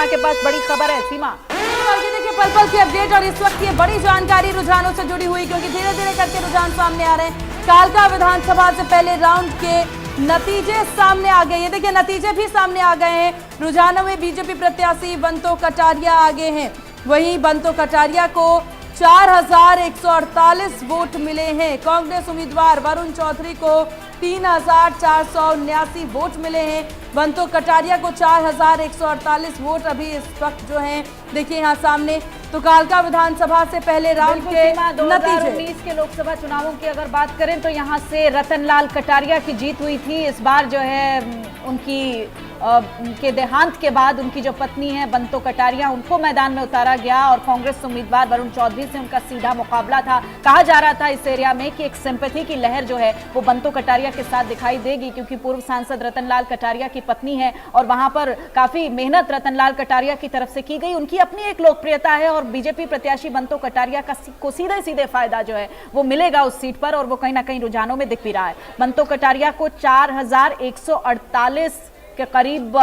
सीमा के पास बड़ी खबर है। सीमा, देखिए पल पल की अपडेट और इस वक्त ये बड़ी जानकारी रुझानों से जुड़ी हुई, क्योंकि धीरे धीरे करके रुझान सामने आ रहे हैं। कालका विधानसभा से पहले राउंड के नतीजे सामने आ गए। ये देखिए नतीजे भी सामने आ गए हैं। रुझानों में बीजेपी प्रत्याशी बंतो कटारिया आगे हैं। वहीं बंतो कटारिया को 4148 वोट मिले हैं। कांग्रेस उम्मीदवार वरुण चौधरी को 3479 वोट मिले हैं। बंतो कटारिया को 4148 वोट अभी इस वक्त जो हैं देखिए यहाँ सामने। तो कालका विधानसभा से पहले राउंड के नतीजे 2019 के लोकसभा चुनावों की अगर बात करें तो यहाँ से रतनलाल कटारिया की जीत हुई थी। इस बार जो है उनके देहांत के बाद उनकी जो पत्नी है बंतो कटारिया, उनको मैदान में उतारा गया और कांग्रेस उम्मीदवार वरुण चौधरी से उनका सीधा मुकाबला था। कहा जा रहा था इस एरिया में कि एक सिंपैथी की लहर जो है वो बंतो कटारिया के साथ दिखाई देगी, क्योंकि पूर्व सांसद रतनलाल कटारिया की पत्नी है और वहां पर काफी मेहनत रतनलाल कटारिया की तरफ से की गई। उनकी अपनी एक लोकप्रियता है और बीजेपी प्रत्याशी बंतो कटारिया को सीधे सीधे फायदा जो है वो मिलेगा उस सीट पर, और वो कहीं ना कहीं रुझानों में दिख भी रहा है। बंतो कटारिया को 4148 के करीब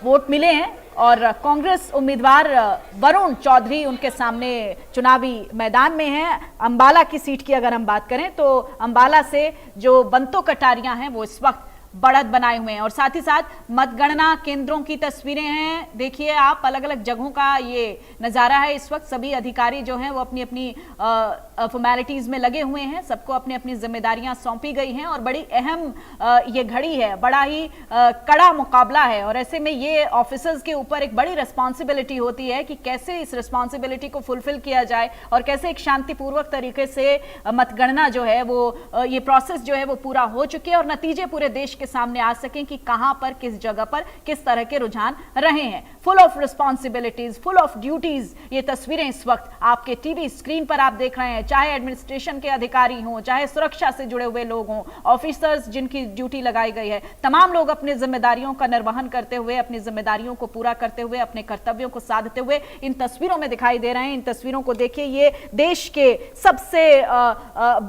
वोट मिले हैं और कांग्रेस उम्मीदवार वरुण चौधरी उनके सामने चुनावी मैदान में हैं। अंबाला की सीट की अगर हम बात करें तो अंबाला से जो बंतो कटारिया हैं वो इस वक्त बढ़त बनाए हुए हैं। और साथ ही साथ मतगणना केंद्रों की तस्वीरें हैं, देखिए आप, अलग अलग जगहों का ये नज़ारा है। इस वक्त सभी अधिकारी जो हैं वो अपनी अपनी फॉर्मेलिटीज में लगे हुए हैं, सबको अपनी अपनी जिम्मेदारियां सौंपी गई हैं और बड़ी अहम ये घड़ी है, बड़ा ही कड़ा मुकाबला है। और ऐसे में ये ऑफिसर्स के ऊपर एक बड़ी रिस्पॉन्सिबिलिटी होती है कि कैसे इस रिस्पॉन्सिबिलिटी को फुलफिल किया जाए और कैसे एक शांतिपूर्वक तरीके से मतगणना जो है वो ये प्रोसेस जो है वो पूरा हो चुके और नतीजे पूरे देश के सामने आ सकें कि कहां पर, किस जगह पर किस तरह के रुझान रहे हैं। Full of responsibilities, full of duties, ये तस्वीरें इस वक्त आपके टीवी स्क्रीन पर आप देख रहे हैं। चाहे एडमिनिस्ट्रेशन के अधिकारी हों, चाहे सुरक्षा से जुड़े हुए लोग हों, ऑफिसर्स जिनकी ड्यूटी लगाई गई है, तमाम लोग अपनी जिम्मेदारियों का निर्वहन करते हुए, अपनी जिम्मेदारियों को पूरा करते हुए, अपने कर्तव्यों को साधते हुए इन तस्वीरों में दिखाई दे रहे हैं। इन तस्वीरों को देखिए, ये देश के सबसे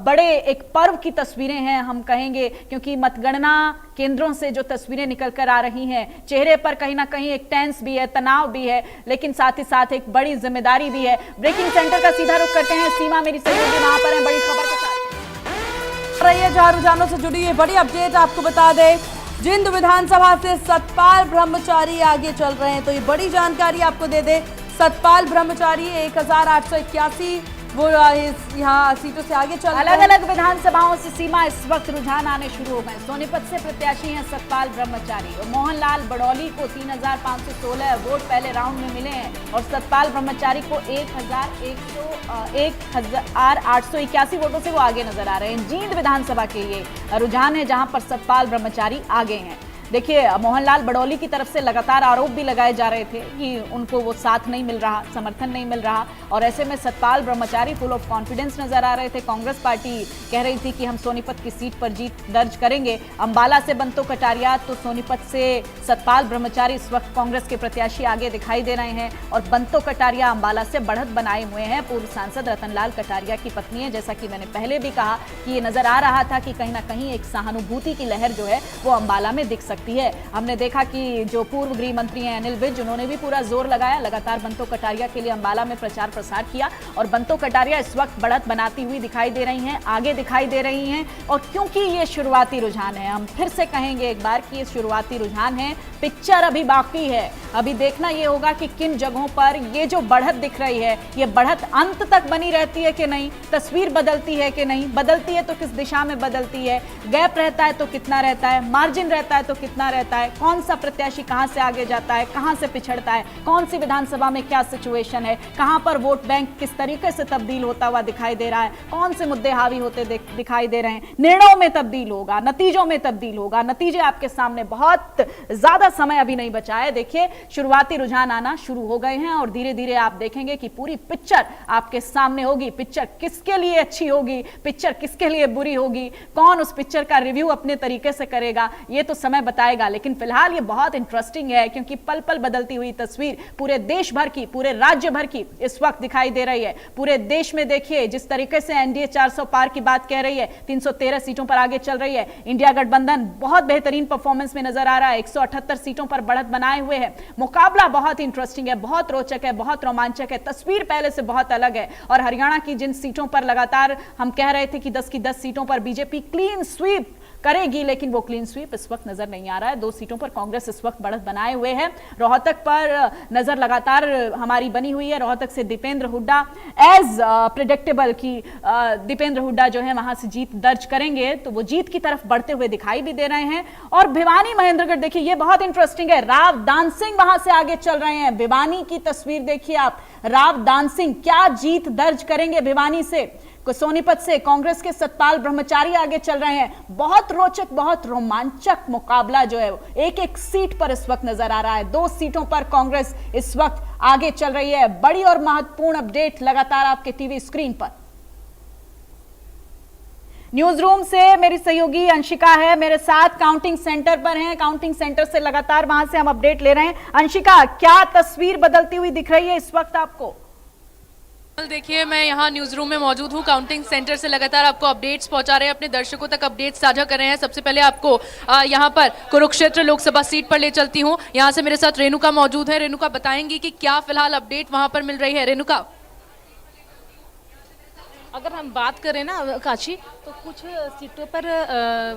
बड़े एक पर्व की तस्वीरें हैं हम कहेंगे, क्योंकि मतगणना केंद्रों से जो तस्वीरें निकल कर आ रही हैं, चेहरे पर कहीं ना कहीं एक टेंस भी है, तनाव भी है, लेकिन साथ ही साथ एक बड़ी जिम्मेदारी भी है। ब्रेकिंग सेंटर का सीधा रुख करते हैं। सीमा मेरी सहयोगी वहां पर है बड़ी खबर के साथ। रही जहां रुझानों से जुड़ी है बड़ी अपडेट आपको बता दें, जिंद विधानसभा से सतपाल ब्रह्मचारी आगे चल रहे हैं। तो ये बड़ी जानकारी आपको दे दे, सतपाल ब्रह्मचारी 1881 वो यहाँ सीटों से आगे चल रहे हैं। अलग अलग विधानसभाओं से सीमा इस वक्त रुझान आने शुरू हो गए। सोनीपत से प्रत्याशी हैं सतपाल ब्रह्मचारी और मोहनलाल बड़ौली को 3516 वोट पहले राउंड में मिले हैं और सतपाल ब्रह्मचारी को 1881 वोटों से वो आगे नजर आ रहे हैं। जींद विधानसभा के ये रुझान है जहां पर सतपाल ब्रह्मचारी आगे हैं। देखिए, मोहनलाल बड़ौली की तरफ से लगातार आरोप भी लगाए जा रहे थे कि उनको वो साथ नहीं मिल रहा, समर्थन नहीं मिल रहा, और ऐसे में सतपाल ब्रह्मचारी फुल ऑफ कॉन्फिडेंस नजर आ रहे थे। कांग्रेस पार्टी कह रही थी कि हम सोनीपत की सीट पर जीत दर्ज करेंगे। अंबाला से बंतो कटारिया तो सोनीपत से सतपाल ब्रह्मचारी इस वक्त कांग्रेस के प्रत्याशी आगे दिखाई दे रहे हैं और बंतो कटारिया अंबाला से बढ़त बनाए हुए हैं। पूर्व सांसद रतनलाल कटारिया की पत्नी है। जैसा कि मैंने पहले भी कहा कि ये नजर आ रहा था कि कहीं ना कहीं एक सहानुभूति की लहर जो है वो अंबाला में दिख सकती है। हमने देखा कि जो पूर्व गृह मंत्री हैं अनिल विज, उन्होंने भी पूरा जोर लगाया, लगातार बंतो कटारिया के लिए अंबाला में प्रचार प्रसार किया और बंतो कटारिया इस वक्त बढ़त बनाती हुई दिखाई दे रही हैं, आगे दिखाई दे रही हैं। और क्योंकि ये शुरुआती रुझान है, हम फिर से कहेंगे एक बार कि ये शुरुआती रुझान है, पिक्चर अभी बाकी है। अभी देखना ये होगा कि किन जगहों पर ये जो बढ़त दिख रही है, ये बढ़त अंत तक बनी रहती है कि नहीं, तस्वीर बदलती है कि नहीं, बदलती है तो किस दिशा में बदलती है, गैप रहता है तो कितना रहता है, मार्जिन रहता है तो कितना रहता है, कौन सा प्रत्याशी कहां से आगे जाता है, कहां से पिछड़ता है, कौन सी विधानसभा में क्या सिचुएशन है, कहां पर वोट बैंक किस तरीके से तब्दील होता हुआ दिखाई दे रहा है, कौन से मुद्दे हावी होते दिखाई दे रहे हैं। निर्णयों में तब्दील होगा, नतीजों में तब्दील होगा, नतीजे आपके सामने, बहुत ज्यादा समय अभी नहीं बचा है। देखिए, शुरुआती रुझान आना शुरू हो गए हैं और धीरे धीरे आप देखेंगे कि पूरी पिक्चर आपके सामने होगी। पिक्चर किसके लिए अच्छी होगी, पिक्चर किसके लिए बुरी होगी, कौन उस पिक्चर का रिव्यू अपने तरीके से करेगा, ये तो समय बताएगा। लेकिन फिलहाल ये बहुत इंटरेस्टिंग है क्योंकि पल पल बदलती हुई तस्वीर पूरे देश भर की, पूरे राज्य भर की इस वक्त दिखाई दे रही है। पूरे देश में देखिए जिस तरीके से एनडीए 400 पार की बात कह रही है, 313 सीटों पर आगे चल रही है। इंडिया गठबंधन बहुत बेहतरीन परफॉर्मेंस में नजर आ रहा है, 178 सीटों पर बढ़त बनाए हुए है। मुकाबला बहुत इंटरेस्टिंग है, बहुत रोचक है, बहुत रोमांचक है, तस्वीर पहले से बहुत अलग है। और हरियाणा की जिन सीटों पर लगातार हम कह रहे थे कि 10 की 10 सीटों पर बीजेपी क्लीन स्वीप करेगी, लेकिन वो क्लीन स्वीप इस वक्त नजर नहीं आ रहा है। 2 सीटों पर कांग्रेस इस वक्त बढ़त बनाए हुए है। रोहतक पर नजर लगातार हमारी बनी हुई है। रोहतक से दीपेंद्र हुड्डा एज प्रिडिक्टेबल की दीपेंद्र हुड्डा जो है वहां से जीत दर्ज करेंगे, तो वो जीत की तरफ बढ़ते हुए दिखाई भी दे रहे हैं। और भिवानी महेंद्रगढ़ देखिए, ये बहुत इंटरेस्टिंग है। राव दान सिंह वहां से आगे चल रहे हैं। भिवानी की तस्वीर देखिए आप, राव दान सिंह क्या जीत दर्ज करेंगे भिवानी से। सोनीपत से कांग्रेस के सतपाल ब्रह्मचारी आगे चल रहे हैं। बहुत रोचक, बहुत रोमांचक मुकाबला जो है एक एक सीट पर इस वक्त नजर आ रहा है। 2 सीटों पर कांग्रेस इस वक्त आगे चल रही है। बड़ी और महत्वपूर्ण अपडेट लगातार आपके टीवी स्क्रीन पर। न्यूज रूम से मेरी सहयोगी अंशिका है मेरे साथ, काउंटिंग सेंटर पर हैं। काउंटिंग सेंटर से लगातार वहां से हम अपडेट ले रहे हैं। अंशिका, क्या तस्वीर बदलती हुई दिख रही है इस वक्त आपको? देखिए, मैं यहाँ न्यूज रूम में मौजूद हूँ। काउंटिंग सेंटर से लगातार आपको अपडेट्स पहुंचा रहे हैं, अपने दर्शकों तक अपडेट्स साझा कर रहे हैं। सबसे पहले आपको यहाँ पर कुरुक्षेत्र लोकसभा सीट पर ले चलती हूँ। यहाँ से मेरे साथ रेणुका मौजूद है। रेणुका बताएंगी कि क्या फिलहाल अपडेट वहां पर मिल रही है। रेणुका, अगर हम बात करें ना काशी, तो कुछ सीटों पर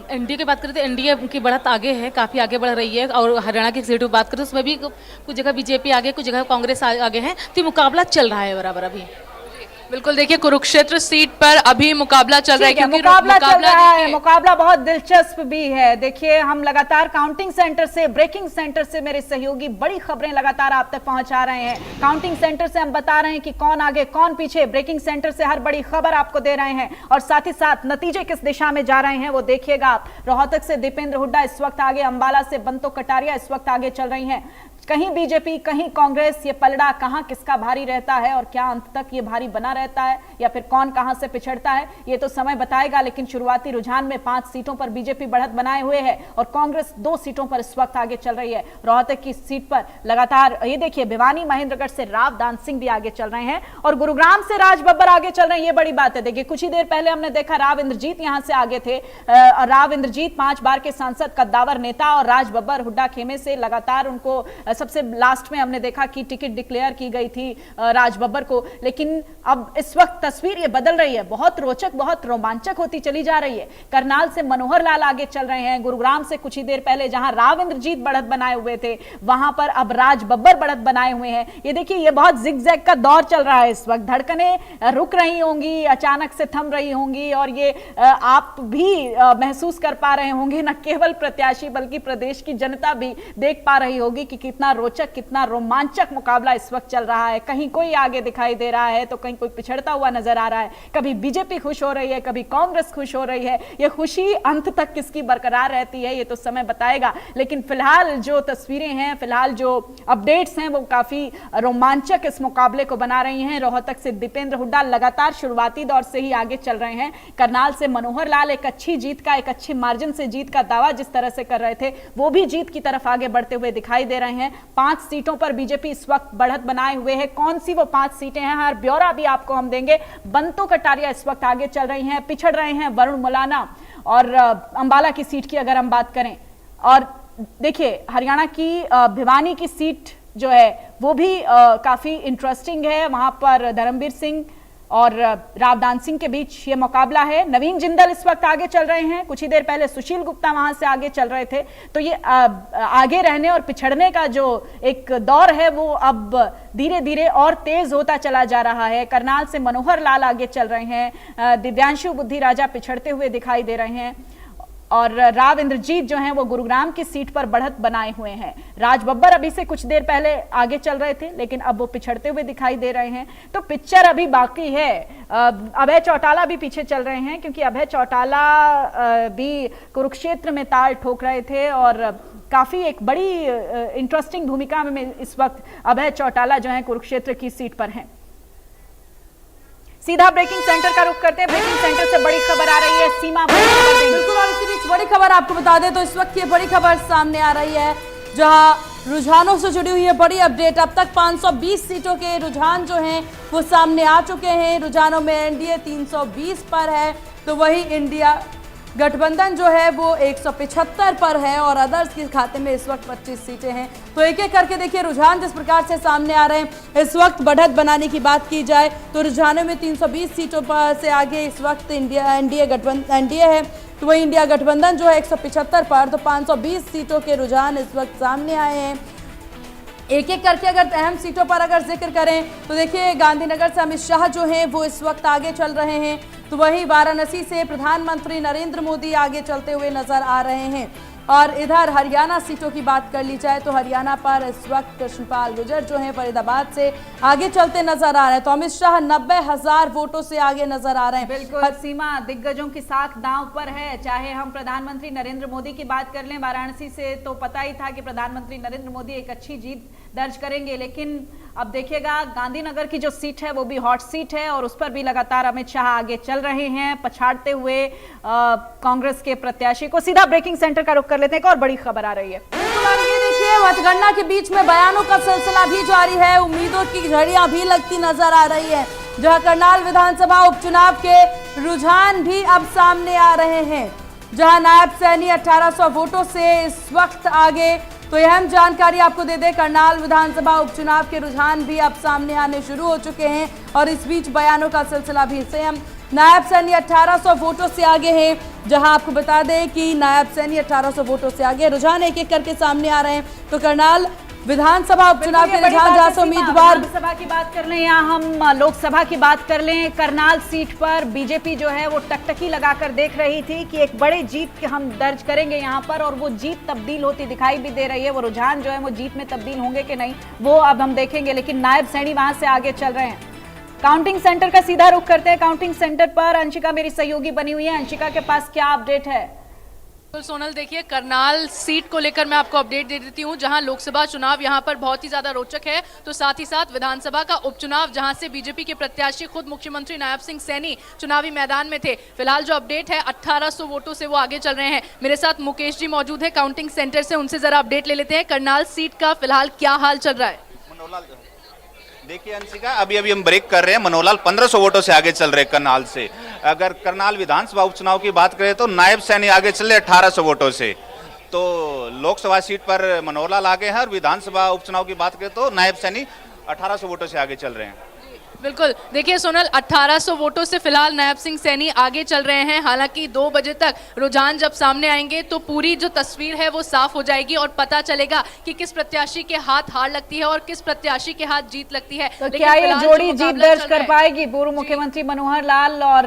एनडीए की बात करें तो एनडीए की बढ़त आगे है, काफ़ी आगे बढ़ रही है। और हरियाणा की सीटों की बात करें तो उसमें भी कुछ जगह बीजेपी आगे, कुछ जगह कांग्रेस आगे है। तो मुकाबला चल रहा है बराबर अभी। बिल्कुल, देखिए कुरुक्षेत्र सीट पर अभी मुकाबला चल रहा है क्योंकि मुकाबला चल रहा है। मुकाबला बहुत दिलचस्प भी है। देखिए, हम लगातार काउंटिंग सेंटर से, ब्रेकिंग सेंटर से मेरे सहयोगी बड़ी खबरें लगातार आप तक पहुंचा रहे हैं। काउंटिंग सेंटर से हम बता रहे हैं कि कौन आगे कौन पीछे। ब्रेकिंग सेंटर से हर बड़ी खबर आपको दे रहे हैं और साथ ही साथ नतीजे किस दिशा में जा रहे हैं वो देखिएगा आप। रोहतक से दीपेंद्र हुड्डा इस वक्त आगे, अंबाला से बंतो कटारिया इस वक्त आगे चल रही हैं। कहीं बीजेपी, कहीं कांग्रेस, ये पलड़ा कहां किसका भारी रहता है और क्या अंत तक ये भारी बना रहता है या फिर कौन कहां से पिछड़ता है, ये तो समय बताएगा। लेकिन शुरुआती रुझान में 5 सीटों पर बीजेपी बढ़त बनाए हुए है और कांग्रेस 2 सीटों पर इस वक्त आगे चल रही है। रोहतक की सीट पर लगातार ये देखिए, भिवानी महेंद्रगढ़ से राव दान सिंह भी आगे चल रहे हैं और गुरुग्राम से राज बब्बर आगे चल रहे हैं। ये बड़ी बात है। देखिए, कुछ ही देर पहले हमने देखा राव इंद्रजीत यहां से आगे थे। राव इंद्रजीत 5 बार के सांसद, कद्दावर नेता, और राज बब्बर हुड्डा खेमे से लगातार उनको सबसे लास्ट में हमने देखा कि टिकट डिक्लेयर की गई थी राज बब्बर को। लेकिन अब इस वक्त तस्वीर ये बदल रही है, बहुत रोचक, बहुत रोमांचक होती चली जा रही है। करनाल से मनोहर लाल आगे चल रहे हैं। गुरुग्राम से कुछ ही देर पहले जहां राव इंद्रजीत बढ़त बनाए हुए थे, वहां पर अब राज बब्बर बढ़त बनाए हुए हैं। ये देखिए, ये बहुत जिगजैग का दौर चल रहा है इस वक्त। धड़कनें रुक रही होंगी, अचानक से थम रही होंगी और ये आप भी महसूस कर पा रहे होंगे, न केवल प्रत्याशी बल्कि प्रदेश की जनता भी देख पा रही होगी कि कितना रोचक, कितना रोमांचक मुकाबला इस वक्त चल रहा है। कहीं कोई आगे दिखाई दे रहा है तो कहीं कोई पिछड़ता हुआ नजर आ रहा है। कभी बीजेपी खुश हो रही है, कभी कांग्रेस खुश हो रही है। ये खुशी अंत तक किसकी बरकरार रहती है ये तो समय बताएगा। लेकिन फिलहाल जो तस्वीरें हैं, फिलहाल जो अपडेट्स हैं, वो काफी रोमांचक इस मुकाबले को बना रही हैं। रोहतक से दीपेंद्र हुड्डा लगातार शुरुआती दौर से ही आगे चल रहे हैं। करनाल से मनोहर लाल एक अच्छी जीत का, एक अच्छे मार्जिन से जीत का दावा जिस तरह से कर रहे थे, वो भी जीत की तरफ आगे बढ़ते हुए दिखाई दे रहे हैं। 5 सीटों पर बीजेपी इस वक्त बढ़त बनाए हुए है। कौन सी वो 5 सीटें हैं, हर ब्यौरा भी आपको हम देंगे। बंतो कटारिया इस वक्त आगे चल रही हैं, पिछड़ रहे हैं वरुण मुलाना। और अंबाला की सीट की अगर हम बात करें, और देखिए हरियाणा की भिवानी की सीट जो है वो भी काफी इंटरेस्टिंग है। वहां पर धर्मवीर सिंह और रावदान सिंह के बीच ये मुकाबला है। नवीन जिंदल इस वक्त आगे चल रहे हैं। कुछ ही देर पहले सुशील गुप्ता वहां से आगे चल रहे थे। तो ये आगे रहने और पिछड़ने का जो एक दौर है वो अब धीरे धीरे और तेज होता चला जा रहा है। करनाल से मनोहर लाल आगे चल रहे हैं, दिव्यांशु बुद्धि राजा पिछड़ते हुए दिखाई दे रहे हैं और राव इंद्रजीत जो हैं वो गुरुग्राम की सीट पर बढ़त बनाए हुए हैं। राज बब्बर अभी से कुछ देर पहले आगे चल रहे थे लेकिन अब वो पिछड़ते हुए दिखाई दे रहे हैं। तो पिक्चर अभी बाकी है। अभय चौटाला भी पीछे चल रहे हैं क्योंकि अभय चौटाला भी कुरुक्षेत्र में ताल ठोक रहे थे और काफी एक बड़ी इंटरेस्टिंग भूमिका में इस वक्त अभय चौटाला जो है कुरुक्षेत्र की सीट पर हैं। सीधा ब्रेकिंग सेंटर का रुख करते हैं। ब्रेकिंग सेंटर से बड़ी खबर आ रही है। सीमा बिल्कुल, और इसी बीच बड़ी खबर आपको बता दें तो इस वक्त ये बड़ी खबर सामने आ रही है, जहां रुझानों से जुड़ी हुई है बड़ी अपडेट। अब तक 520 सीटों के रुझान जो हैं वो सामने आ चुके हैं। रुझानों में एनडीए 320 पर है, तो वही इंडिया गठबंधन जो है वो 175 पर है और अदर्स के खाते में इस वक्त 25 सीटें हैं। तो एक एक करके देखिए रुझान जिस प्रकार से सामने आ रहे हैं। इस वक्त बढ़त बनाने की बात की जाए तो रुझानों में 320 सीटों पर से आगे इस वक्त एनडीए है, तो वही इंडिया गठबंधन जो है 175 पर, तो 520 सीटों के रुझान इस वक्त सामने आए हैं। एक एक करके अगर अहम सीटों पर अगर जिक्र करें तो देखिए गांधीनगर से अमित शाह जो हैं वो इस वक्त आगे चल रहे हैं, तो वहीं वाराणसी से प्रधानमंत्री नरेंद्र मोदी आगे चलते हुए नजर आ रहे हैं। और इधर हरियाणा सीटों की बात कर ली जाए तो हरियाणा पर इस वक्त कृष्णपाल गुर्जर जो हैं फरीदाबाद से आगे चलते नजर आ रहे हैं, तो अमित शाह 90,000 वोटों से आगे नजर आ रहे हैं। बिल्कुल सीमा, दिग्गजों की साख दांव पर है। चाहे हम प्रधानमंत्री नरेंद्र मोदी की बात कर लें वाराणसी से, तो पता ही था कि प्रधानमंत्री नरेंद्र मोदी एक अच्छी जीत दर्ज करेंगे, लेकिन अब देखिएगा गांधीनगर की जो सीट है वो भी हॉट सीट है और उस पर भी लगातार अमित शाह आगे चल रहे हैं, पछाड़ते हुए कांग्रेस के प्रत्याशी को। सीधा ब्रेकिंग सेंटर का रुख कर लेते हैं, एक और बड़ी खबर आ रही है। ये देखिए मतगणना के बीच में बयानों का सिलसिला भी जारी है, उम्मीदों की झड़ियां भी लगती नजर आ रही है, जहां करनाल विधानसभा उपचुनाव के रुझान भी अब सामने आ रहे हैं, जहां नायब सैनी 1800 वोटों से इस वक्त आगे। तो अहम जानकारी आपको दे दें, करनाल विधानसभा उपचुनाव के रुझान भी अब सामने आने शुरू हो चुके हैं और इस बीच बयानों का सिलसिला भी सेम। नायब सैनी 1800 वोटों से आगे हैं, जहां आपको बता दें कि नायब सैनी 1800 वोटों से आगे। रुझान एक एक करके सामने आ रहे हैं, तो करनाल विधानसभा उपचुनाव के रुझान जहां से उम्मीदवार विधानसभा की बात कर लें या हम लोकसभा की बात कर लें, करनाल सीट पर बीजेपी जो है वो टकटकी लगाकर देख रही थी कि एक बड़ी जीत हम दर्ज करेंगे यहाँ पर, और वो जीत तब्दील होती दिखाई भी दे रही है। वो रुझान जो है वो जीत में तब्दील होंगे कि नहीं वो अब हम देखेंगे, लेकिन नायब सैनी वहां से आगे चल रहे हैं। काउंटिंग सेंटर का सीधा रुख करते हैं। काउंटिंग सेंटर पर अंशिका मेरी सहयोगी बनी हुई है। अंशिका के पास क्या अपडेट है? तो सोनल देखिए, करनाल सीट को लेकर मैं आपको अपडेट दे देती हूं, जहां लोकसभा चुनाव यहां पर बहुत ही ज्यादा रोचक है, तो साथ ही साथ विधानसभा का उपचुनाव जहां से बीजेपी के प्रत्याशी खुद मुख्यमंत्री नायब सिंह सैनी चुनावी मैदान में थे। फिलहाल जो अपडेट है 1800 वोटों से वो आगे चल रहे हैं। मेरे साथ मुकेश जी मौजूद है काउंटिंग सेंटर से, उनसे जरा अपडेट ले लेते हैं। करनाल सीट का फिलहाल क्या हाल चल रहा है? देखिए अंशिका, अभी हम ब्रेक कर रहे हैं। मनोहरलाल 1500 वोटों से आगे चल रहे हैं करनाल से। अगर करनाल विधानसभा उपचुनाव की बात करें तो नायब सैनी आगे चल रहे 1800 वोटों से। तो लोकसभा सीट पर मनोहरलाल आगे है और विधानसभा उपचुनाव की बात करें तो नायब सैनी 1800 वोटों से आगे चल रहे हैं। बिल्कुल, देखिए सोनल, 1800 वोटों से फिलहाल नायब सिंह सैनी आगे चल रहे हैं। हालांकि 2 बजे तक रुझान जब सामने आएंगे तो पूरी जो तस्वीर है वो साफ हो जाएगी और पता चलेगा कि किस प्रत्याशी के हाथ हार लगती है और किस प्रत्याशी के हाथ जीत लगती है। तो क्या ये जोड़ी जीत दर्ज कर पाएगी? पूर्व मुख्यमंत्री मनोहर लाल और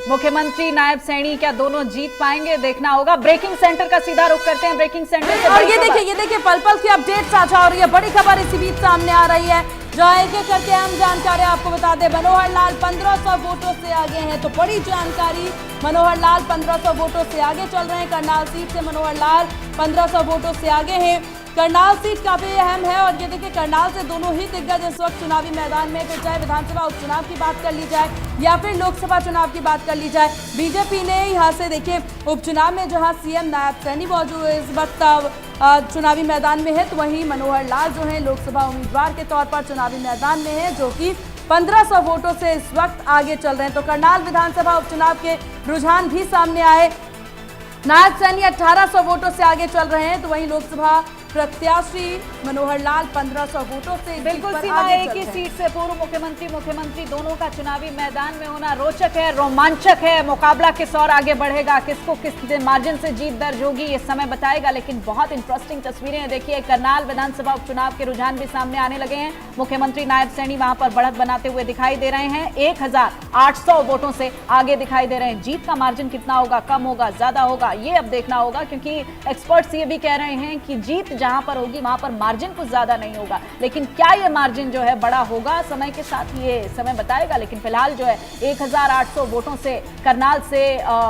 मुख्यमंत्री नायब सैनी, क्या दोनों जीत पाएंगे? देखना होगा। ब्रेकिंग सेंटर का सीधा रुख करते हैं। ब्रेकिंग सेंटर से और ये देखिए पल पल की अपडेट साझा हो रही है, बड़ी खबर इसी बीच सामने आ रही है, जहां एक एक करके हम जानकारी आपको बता दें। मनोहर लाल 1500 वोटों से आगे हैं, तो बड़ी जानकारी, मनोहर लाल 1500 वोटों से आगे चल रहे हैं। करनाल सीट से मनोहर लाल 1500 वोटों से आगे हैं। करनाल सीट काफी अहम है और ये देखिए करनाल से दोनों ही दिग्गज इस वक्त चुनावी मैदान में, फिर चाहे विधानसभा उपचुनाव की बात कर ली जाए या फिर लोकसभा चुनाव की बात कर ली जाए। बीजेपी ने यहाँ से देखिए उपचुनाव में जहाँ सीएम नायब सैनी मौजूद इस वक्त चुनावी मैदान में है, तो वहीं मनोहर लाल जो है लोकसभा उम्मीदवार के तौर पर चुनावी मैदान में है, जो कि 1500 वोटों से इस वक्त आगे चल रहे हैं। तो करनाल विधानसभा उपचुनाव के रुझान भी सामने आए। नायब सैनी 1800 वोटों से आगे चल रहे हैं, तो वहीं लोकसभा प्रत्याशी मनोहर लाल 1500 वोटों से बिल्कुल सीमा, एक ही सीट से पूर्व मुख्यमंत्री दोनों का चुनावी मैदान में होना रोचक है, रोमांचक है। मुकाबला किस और आगे बढ़ेगा, किसको किस मार्जिन से जीत दर्ज होगी, ये समय बताएगा। लेकिन बहुत इंटरेस्टिंग तस्वीरें हैं। देखिए करनाल विधानसभा उपचुनाव के रुझान भी सामने आने लगे हैं। मुख्यमंत्री नायब सैनी वहां पर बढ़त बनाते हुए दिखाई दे रहे हैं, 1800 वोटों से आगे दिखाई दे रहे हैं। जीत का मार्जिन कितना होगा, कम होगा, ज्यादा होगा, ये अब देखना होगा, क्योंकि एक्सपर्ट्स ये भी कह रहे हैं कि जीत जहां पर होगी वहां पर मार्जिन कुछ ज्यादा नहीं होगा। लेकिन क्या ये मार्जिन जो है बड़ा होगा, समय के साथ ये समय बताएगा। लेकिन फिलहाल जो है 1800 वोटों से करनाल से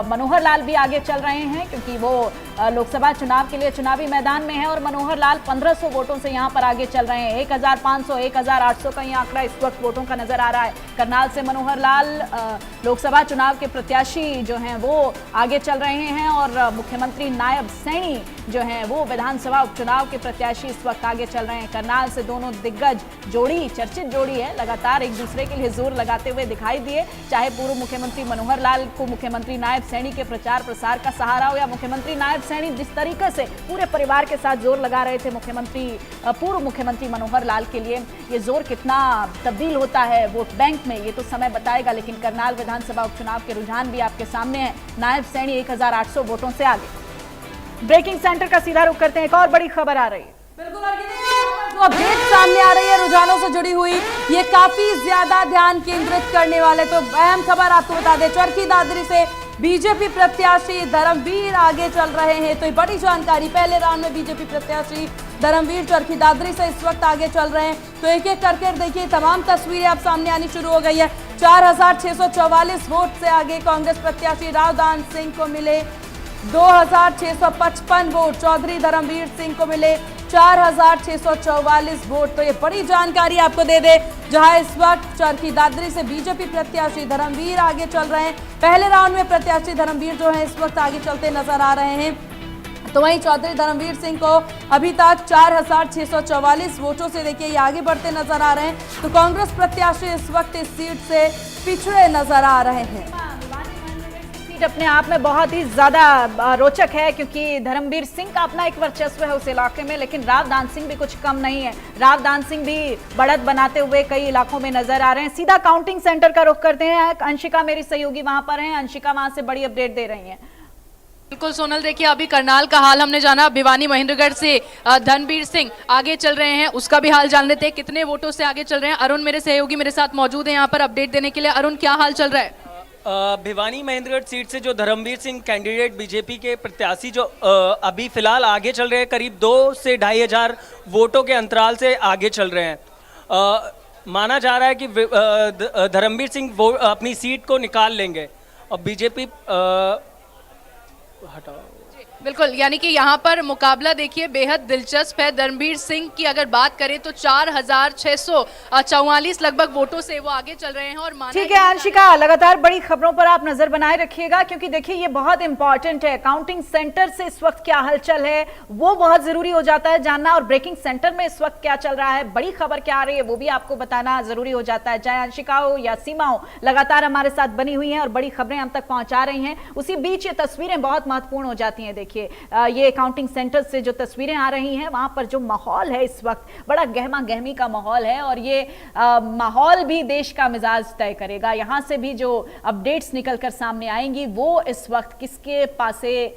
मनोहर लाल भी आगे चल रहे हैं, क्योंकि वो लोकसभा चुनाव के लिए चुनावी मैदान में है और मनोहर लाल 1500 वोटों से यहां पर आगे चल रहे हैं। 1500, 1800 का ये आंकड़ा इस वक्त वोटों का नजर आ रहा है। करनाल से मनोहर लाल लोकसभा चुनाव के प्रत्याशी जो हैं वो आगे चल रहे हैं और मुख्यमंत्री नायब सैनी जो हैं वो विधानसभा उपचुनाव के प्रत्याशी इस वक्त आगे चल रहे हैं। करनाल से दोनों दिग्गज जोड़ी, चर्चित जोड़ी है, लगातार एक दूसरे के लिए जोर लगाते हुए दिखाई दिए। चाहे पूर्व मुख्यमंत्री मनोहर लाल को मुख्यमंत्री नायब सैनी के प्रचार प्रसार का सहारा हो या मुख्यमंत्री नायब सैनी जिस तरीके से पूरे परिवार के साथ जोर लगा रहे थे पूर्व मुख्यमंत्री मनोहर लाल के लिए, ये जोर कितना तब्दील होता है वोट बैंक में ये तो समय बताएगा। लेकिन करनाल विधानसभा उपचुनाव के रुझान भी आपके सामने है। नायब सैनी 1800 वोटों से आगे। ब्रेकिंग सेंटर का सीधा रुख करते हैं, एक और बड़ी खबर आ रही है। बिल्कुल, और ये देखिए जो अपडेट सामने आ रही है रुझानों से जुड़ी हुई, ये काफी ज्यादा ध्यान केंद्रित करने वाले। तो अहम खबर आपको बता दें, चरखी दादरी से बीजेपी प्रत्याशी धर्मवीर आगे चल रहे हैं। तो ये बड़ी जानकारी, पहले राउंड में बीजेपी प्रत्याशी धर्मवीर चरखी दादरी से इस वक्त आगे चल रहे हैं। तो एक एक करके देखिए तमाम तस्वीरें आप सामने आनी शुरू हो गई है। 4644 वोट से आगे कांग्रेस प्रत्याशी रावदान सिंह को मिले 2655 वोट, चौधरी धर्मवीर सिंह को मिले 4644 वोट। तो ये बड़ी जानकारी आपको दे दे, जहां इस वक्त चरखी दादरी से बीजेपी प्रत्याशी धर्मवीर आगे चल रहे हैं। पहले राउंड में प्रत्याशी धर्मवीर जो है इस वक्त आगे चलते नजर आ रहे हैं। तो वहीं चौधरी धर्मवीर सिंह को अभी तक 4644 वोटों से देखिए ये आगे बढ़ते नजर आ रहे हैं। तो कांग्रेस प्रत्याशी इस वक्त इस सीट से पिछड़े नजर आ रहे हैं। अपने आप में बहुत ही ज्यादा रोचक है क्योंकि धर्मवीर सिंह का अपना एक वर्चस्व है उस इलाके में, लेकिन रावदान सिंह भी कुछ कम नहीं है। रावदान सिंह भी बढ़त बनाते हुए कई इलाकों में नजर आ रहे हैं। सीधा काउंटिंग सेंटर का रुख करते हैं। अंशिका मेरी सहयोगी वहां पर हैं। अंशिका वहां से बड़ी अपडेट दे रही हैं। बिल्कुल सोनल, देखिए अभी करनाल का हाल हमने जाना। भिवानी महेंद्रगढ़ से धर्मवीर सिंह आगे चल रहे हैं, उसका भी हाल जान लेते हैं कितने वोटों से आगे चल रहे हैं। अरुण मेरे सहयोगी मेरे साथ मौजूद है यहाँ पर अपडेट देने के लिए। अरुण, क्या हाल चल रहा है? भिवानी महेंद्रगढ़ सीट से जो धर्मवीर सिंह कैंडिडेट बीजेपी के प्रत्याशी जो अभी फिलहाल आगे चल रहे हैं, करीब 2 से 2500 वोटों के अंतराल से आगे चल रहे हैं। माना जा रहा है कि धर्मवीर सिंह अपनी सीट को निकाल लेंगे और बीजेपी हटाओ। बिल्कुल, यानी कि यहाँ पर मुकाबला देखिए बेहद दिलचस्प है। धर्मवीर सिंह की अगर बात करें तो 4644 लगभग वोटों से वो आगे चल रहे हैं। और ठीक है अंशिका, लगातार बड़ी खबरों पर आप नजर बनाए रखिएगा क्योंकि देखिए ये बहुत इंपॉर्टेंट है। काउंटिंग सेंटर से इस वक्त क्या हलचल है वो बहुत जरूरी हो जाता है जानना, और ब्रेकिंग सेंटर में इस वक्त क्या चल रहा है, बड़ी खबर क्या आ रही है वो भी आपको बताना जरूरी हो जाता है। चाहे अंशिका हो या सीमा हो, लगातार हमारे साथ बनी हुई है और बड़ी खबरें हम तक पहुंचा रही हैं। उसी बीच ये तस्वीरें बहुत महत्वपूर्ण हो जाती हैं। देखिए ये काउंटिंग सेंटर से जो तस्वीरें आ रही हैं वहां पर जो माहौल है इस वक्त बड़ा गहमा गहमी का माहौल है और ये माहौल भी देश का मिजाज तय करेगा। यहां से भी जो अपडेट्स निकलकर सामने आएंगी वो इस वक्त किसके पासे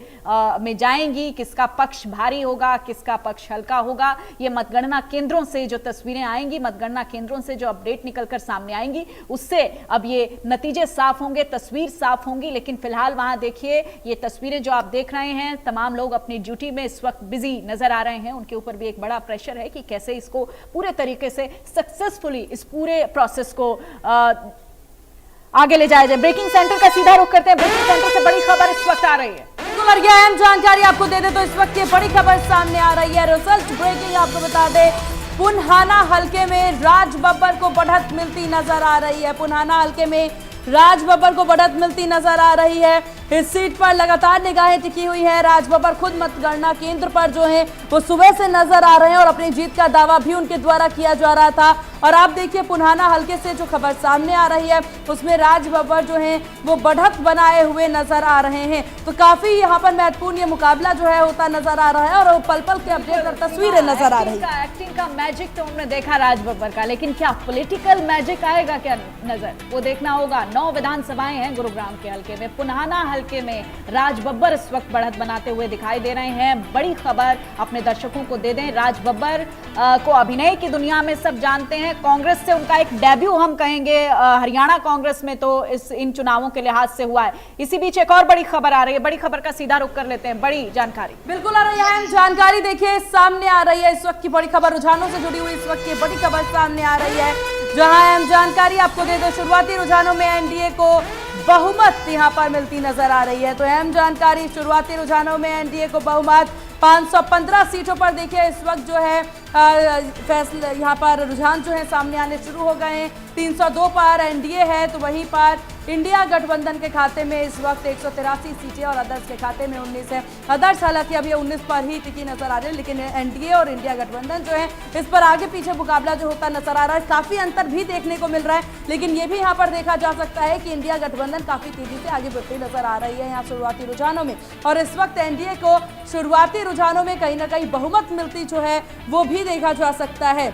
में जाएंगी, किसका पक्ष भारी होगा, किसका पक्ष हल्का होगा, ये मतगणना केंद्रों से जो तस्वीरें आएंगी, मतगणना केंद्रों से जो अपडेट निकलकर सामने आएंगी उससे अब ये नतीजे साफ होंगे, तस्वीर साफ होंगी। लेकिन फिलहाल वहां देखिए ये तस्वीरें जो आप देख रहे हैं, तमाम लोग अपनी ड्यूटी में इस वक्त बिजी नजर आ रहे हैं। उनके ऊपर भी एक बड़ा प्रेशर है कि कैसे इसको पूरे तरीके से सक्सेसफुली इस पूरे प्रोसेस को आगे ले जाया जाए। ब्रेकिंग सेंटर का सीधा रुख करते हैं। ब्रेकिंग सेंटर से बड़ी खबर इस वक्त आ रही है। बिल्कुल, अहम जानकारी आपको दे दे तो इस वक्त ये बड़ी खबर सामने आ रही है। रिजल्ट ब्रेकिंग आपको बता दे, पुन्हाना हलके में राज बब्बर को बढ़त मिलती नजर आ रही है। पुन्हाना हलके में राज बब्बर को बढ़त मिलती नजर आ रही है। इस सीट पर लगातार निगाहें टिकी हुई हैं। राज बब्बर खुद मतगणना केंद्र पर जो है वो सुबह से नजर आ रहे हैं और अपनी जीत का दावा भी उनके द्वारा किया जा रहा था। और आप देखिए पुन्हाना हलके से जो खबर सामने आ रही है उसमें राज बब्बर जो है वो बढ़त बनाए हुए नजर आ रहे हैं। तो काफी यहाँ पर महत्वपूर्ण ये मुकाबला जो है होता नजर आ रहा है और पल पल के अपडेट और तस्वीरें नजर आ रही है। एक्टिंग का मैजिक तो हमने देखा राज बब्बर का, लेकिन क्या पॉलिटिकल मैजिक आएगा क्या नजर, वो देखना होगा। 9 विधानसभाएं हैं गुरुग्राम के हलके में। पुन्हाना हलके में राज बब्बर इस वक्त बढ़त बनाते हुए दिखाई दे रहे हैं। बड़ी खबर अपने दर्शकों को दे दें, राज बब्बर को अभिनय की दुनिया में सब जानते हैं। कांग्रेस से उनका एक डेब्यू हम कहेंगे हरियाणा कांग्रेस में तो इन चुनावों के लिहाज से हुआ है। इसी बीच एक और बड़ी खबर आ रही है, बड़ी खबर का सीधा रुख कर लेते हैं। बड़ी जानकारी बिल्कुल आ रही है, जानकारी देखिए सामने आ रही है। इस वक्त की बड़ी खबर रुझानों से जुड़ी हुई इस वक्त की बड़ी खबर सामने आ रही है, जहां अहम जानकारी आपको दे दो। शुरुआती रुझानों में एनडीए को बहुमत यहां पर मिलती नजर आ रही है। तो अहम जानकारी, शुरुआती रुझानों में एनडीए को बहुमत 515 सीटों पर देखिए इस वक्त जो है फैसले यहाँ पर रुझान जो है सामने आने शुरू हो गए हैं। 302 पर एनडीए है, तो वहीं पर इंडिया गठबंधन के खाते में इस वक्त 183 सीटें और अदर्स के खाते में 19 है। अदर्स हालांकि अभी 19 पर ही टिकी नजर आ रही है, लेकिन एनडीए और इंडिया गठबंधन जो है इस पर आगे पीछे मुकाबला जो होता नजर आ रहा है। काफी अंतर भी देखने को मिल रहा है, लेकिन ये भी यहाँ पर देखा जा सकता है कि इंडिया गठबंधन काफी तेजी से आगे बढ़ती नजर आ रही है यहाँ शुरुआती रुझानों में। और इस वक्त एनडीए को शुरुआती रुझानों में कहीं ना कहीं बहुमत मिलती जो है वो भी देखा जा सकता है।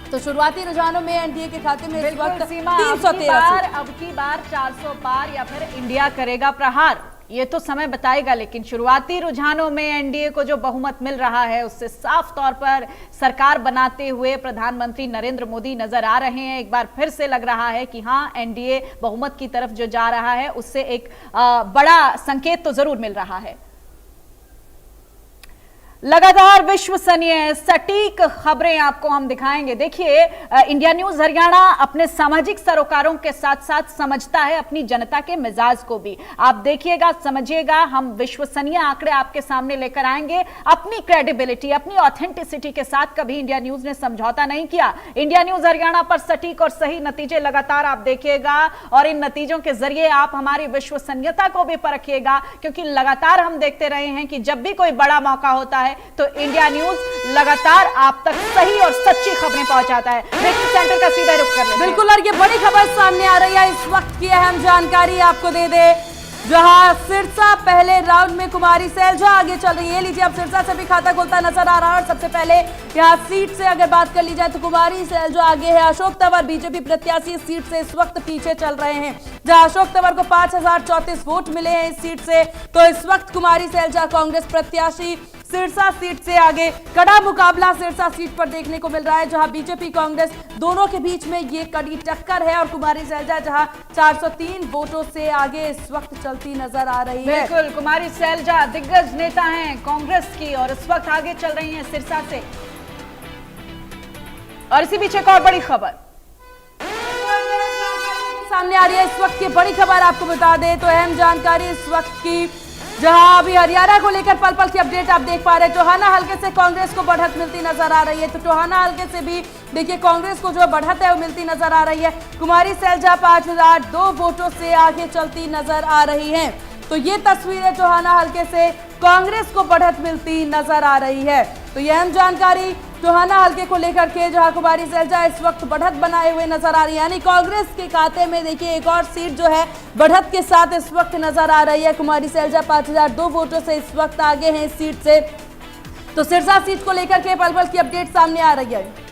तो शुरुआती रुझानों में एनडीए के खाते में इस वक्त 313 अब की बार 400 पार या फिर इंडिया करेगा प्रहार, ये तो समय बताएगा। लेकिन शुरुआती रुझानों में एनडीए को जो बहुमत मिल रहा है उससे साफ तौर पर सरकार बनाते हुए प्रधानमंत्री नरेंद्र मोदी नजर आ रहे हैं। एक बार फिर से लग रहा है कि हाँ, एनडीए बहुमत की तरफ जो जा रहा है उससे एक बड़ा संकेत तो जरूर मिल रहा है। लगातार विश्वसनीय सटीक खबरें आपको हम दिखाएंगे। देखिए, इंडिया न्यूज हरियाणा अपने सामाजिक सरोकारों के साथ साथ समझता है अपनी जनता के मिजाज को भी। आप देखिएगा, समझिएगा, हम विश्वसनीय आंकड़े आपके सामने लेकर आएंगे। अपनी क्रेडिबिलिटी, अपनी ऑथेंटिसिटी के साथ कभी इंडिया न्यूज ने समझौता नहीं किया। इंडिया न्यूज हरियाणा पर सटीक और सही नतीजे लगातार आप देखिएगा और इन नतीजों के जरिए आप हमारी विश्वसनीयता को भी परखिएगा, क्योंकि लगातार हम देखते रहे हैं कि जब भी कोई बड़ा मौका होता है तो इंडिया न्यूज लगातार आप तक सही और सच्ची खबरें पहुंचाता है। ब्रेकिंग सेंटर का सीधा रुख कर लेते हैं। बिल्कुल, और ये बड़ी खबर सामने आ रही है। इस वक्त की अहम जानकारी आपको दे दे, जहां सिरसा पहले राउंड में कुमारी सैलजा आगे चल रही है। लीजिए, अब सिरसा से भी खाता खुलता नजर आ रहा है। और सबसे पहले यहाँ सीट से अगर बात कर ली जाए तो कुमारी सैलजा आगे है। अशोक तंवर बीजेपी प्रत्याशी इस सीट से इस वक्त पीछे चल रहे हैं, जहां अशोक तंवर को 5034 वोट मिले हैं इस सीट से। तो इस वक्त कुमारी सैलजा कांग्रेस प्रत्याशी सिरसा सीट से आगे। कड़ा मुकाबला सिरसा सीट पर देखने को मिल रहा है, जहां बीजेपी कांग्रेस दोनों के बीच में ये कड़ी टक्कर है। और कुमारी सैलजा जहां 403 वोटों से आगे इस वक्त चलती नजर आ रही है। बिल्कुल, कुमारी सैलजा दिग्गज नेता हैं कांग्रेस की और इस वक्त आगे चल रही हैं सिरसा से। और इसी बीच एक और बड़ी खबर सामने आ रही है। इस वक्त की बड़ी खबर आपको बता दें तो अहम जानकारी इस वक्त की, जहां अभी हरियाणा को लेकर पल पल की अपडेट आप देख पा रहे हैं। टोहाना हल्के से कांग्रेस को बढ़त मिलती नजर आ रही है। तो टोहाना हल्के से भी देखिए कांग्रेस को जो बढ़त है वो मिलती नजर आ रही है। कुमारी सैलजा 5002 वोटों से आगे चलती नजर आ रही है। तो ये तस्वीर है टोहाना हल्के से कांग्रेस को बढ़त मिलती नजर आ रही है। तो यह अहम जानकारी टोहाना हल्के को लेकर के, जहां कुमारी सैलजा इस वक्त बढ़त बनाए हुए नजर आ रही है, यानी कांग्रेस के खाते में देखिए एक और सीट जो है बढ़त के साथ इस वक्त नजर आ रही है। कुमारी सैलजा 5002 वोटों से इस वक्त आगे हैं इस सीट से। तो सिरसा सीट को लेकर के पल पल की अपडेट सामने आ रही है।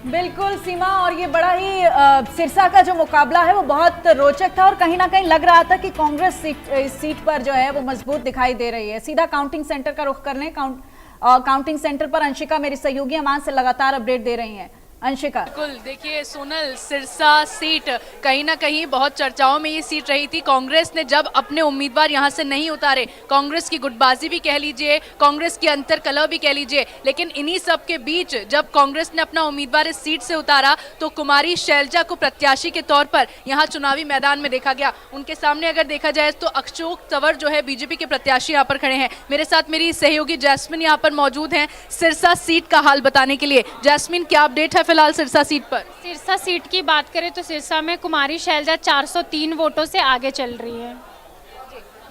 बिल्कुल सीमा, और ये बड़ा ही सिरसा का जो मुकाबला है वो बहुत रोचक था और कहीं ना कहीं लग रहा था कि कांग्रेस इस सीट पर जो है वो मजबूत दिखाई दे रही है। सीधा काउंटिंग सेंटर का रुख कर लें। काउंटिंग सेंटर पर अंशिका मेरी सहयोगी अमान से लगातार अपडेट दे रही हैं। अंशिका, बिल्कुल, देखिए सोनल, सिरसा सीट कहीं ना कहीं बहुत चर्चाओं में ये सीट रही थी। कांग्रेस ने जब अपने उम्मीदवार यहां से नहीं उतारे, कांग्रेस की गुटबाजी भी कह लीजिए, कांग्रेस की अंतरकलह भी कह लीजिए, लेकिन इन्हीं सब के बीच जब कांग्रेस ने अपना उम्मीदवार इस सीट से उतारा तो कुमारी सैलजा को प्रत्याशी के तौर पर यहाँ चुनावी मैदान में देखा गया। उनके सामने अगर देखा जाए तो अशोक तंवर जो है बीजेपी के प्रत्याशी यहाँ पर खड़े हैं। मेरे साथ मेरी सहयोगी जैस्मिन यहाँ पर मौजूद हैं सिरसा सीट का हाल बताने के लिए। जैस्मिन, क्या अपडेट है फिलहाल सिरसा सीट पर? सिरसा सीट की बात करें तो सिरसा में कुमारी सैलजा 403 वोटों से आगे चल रही है।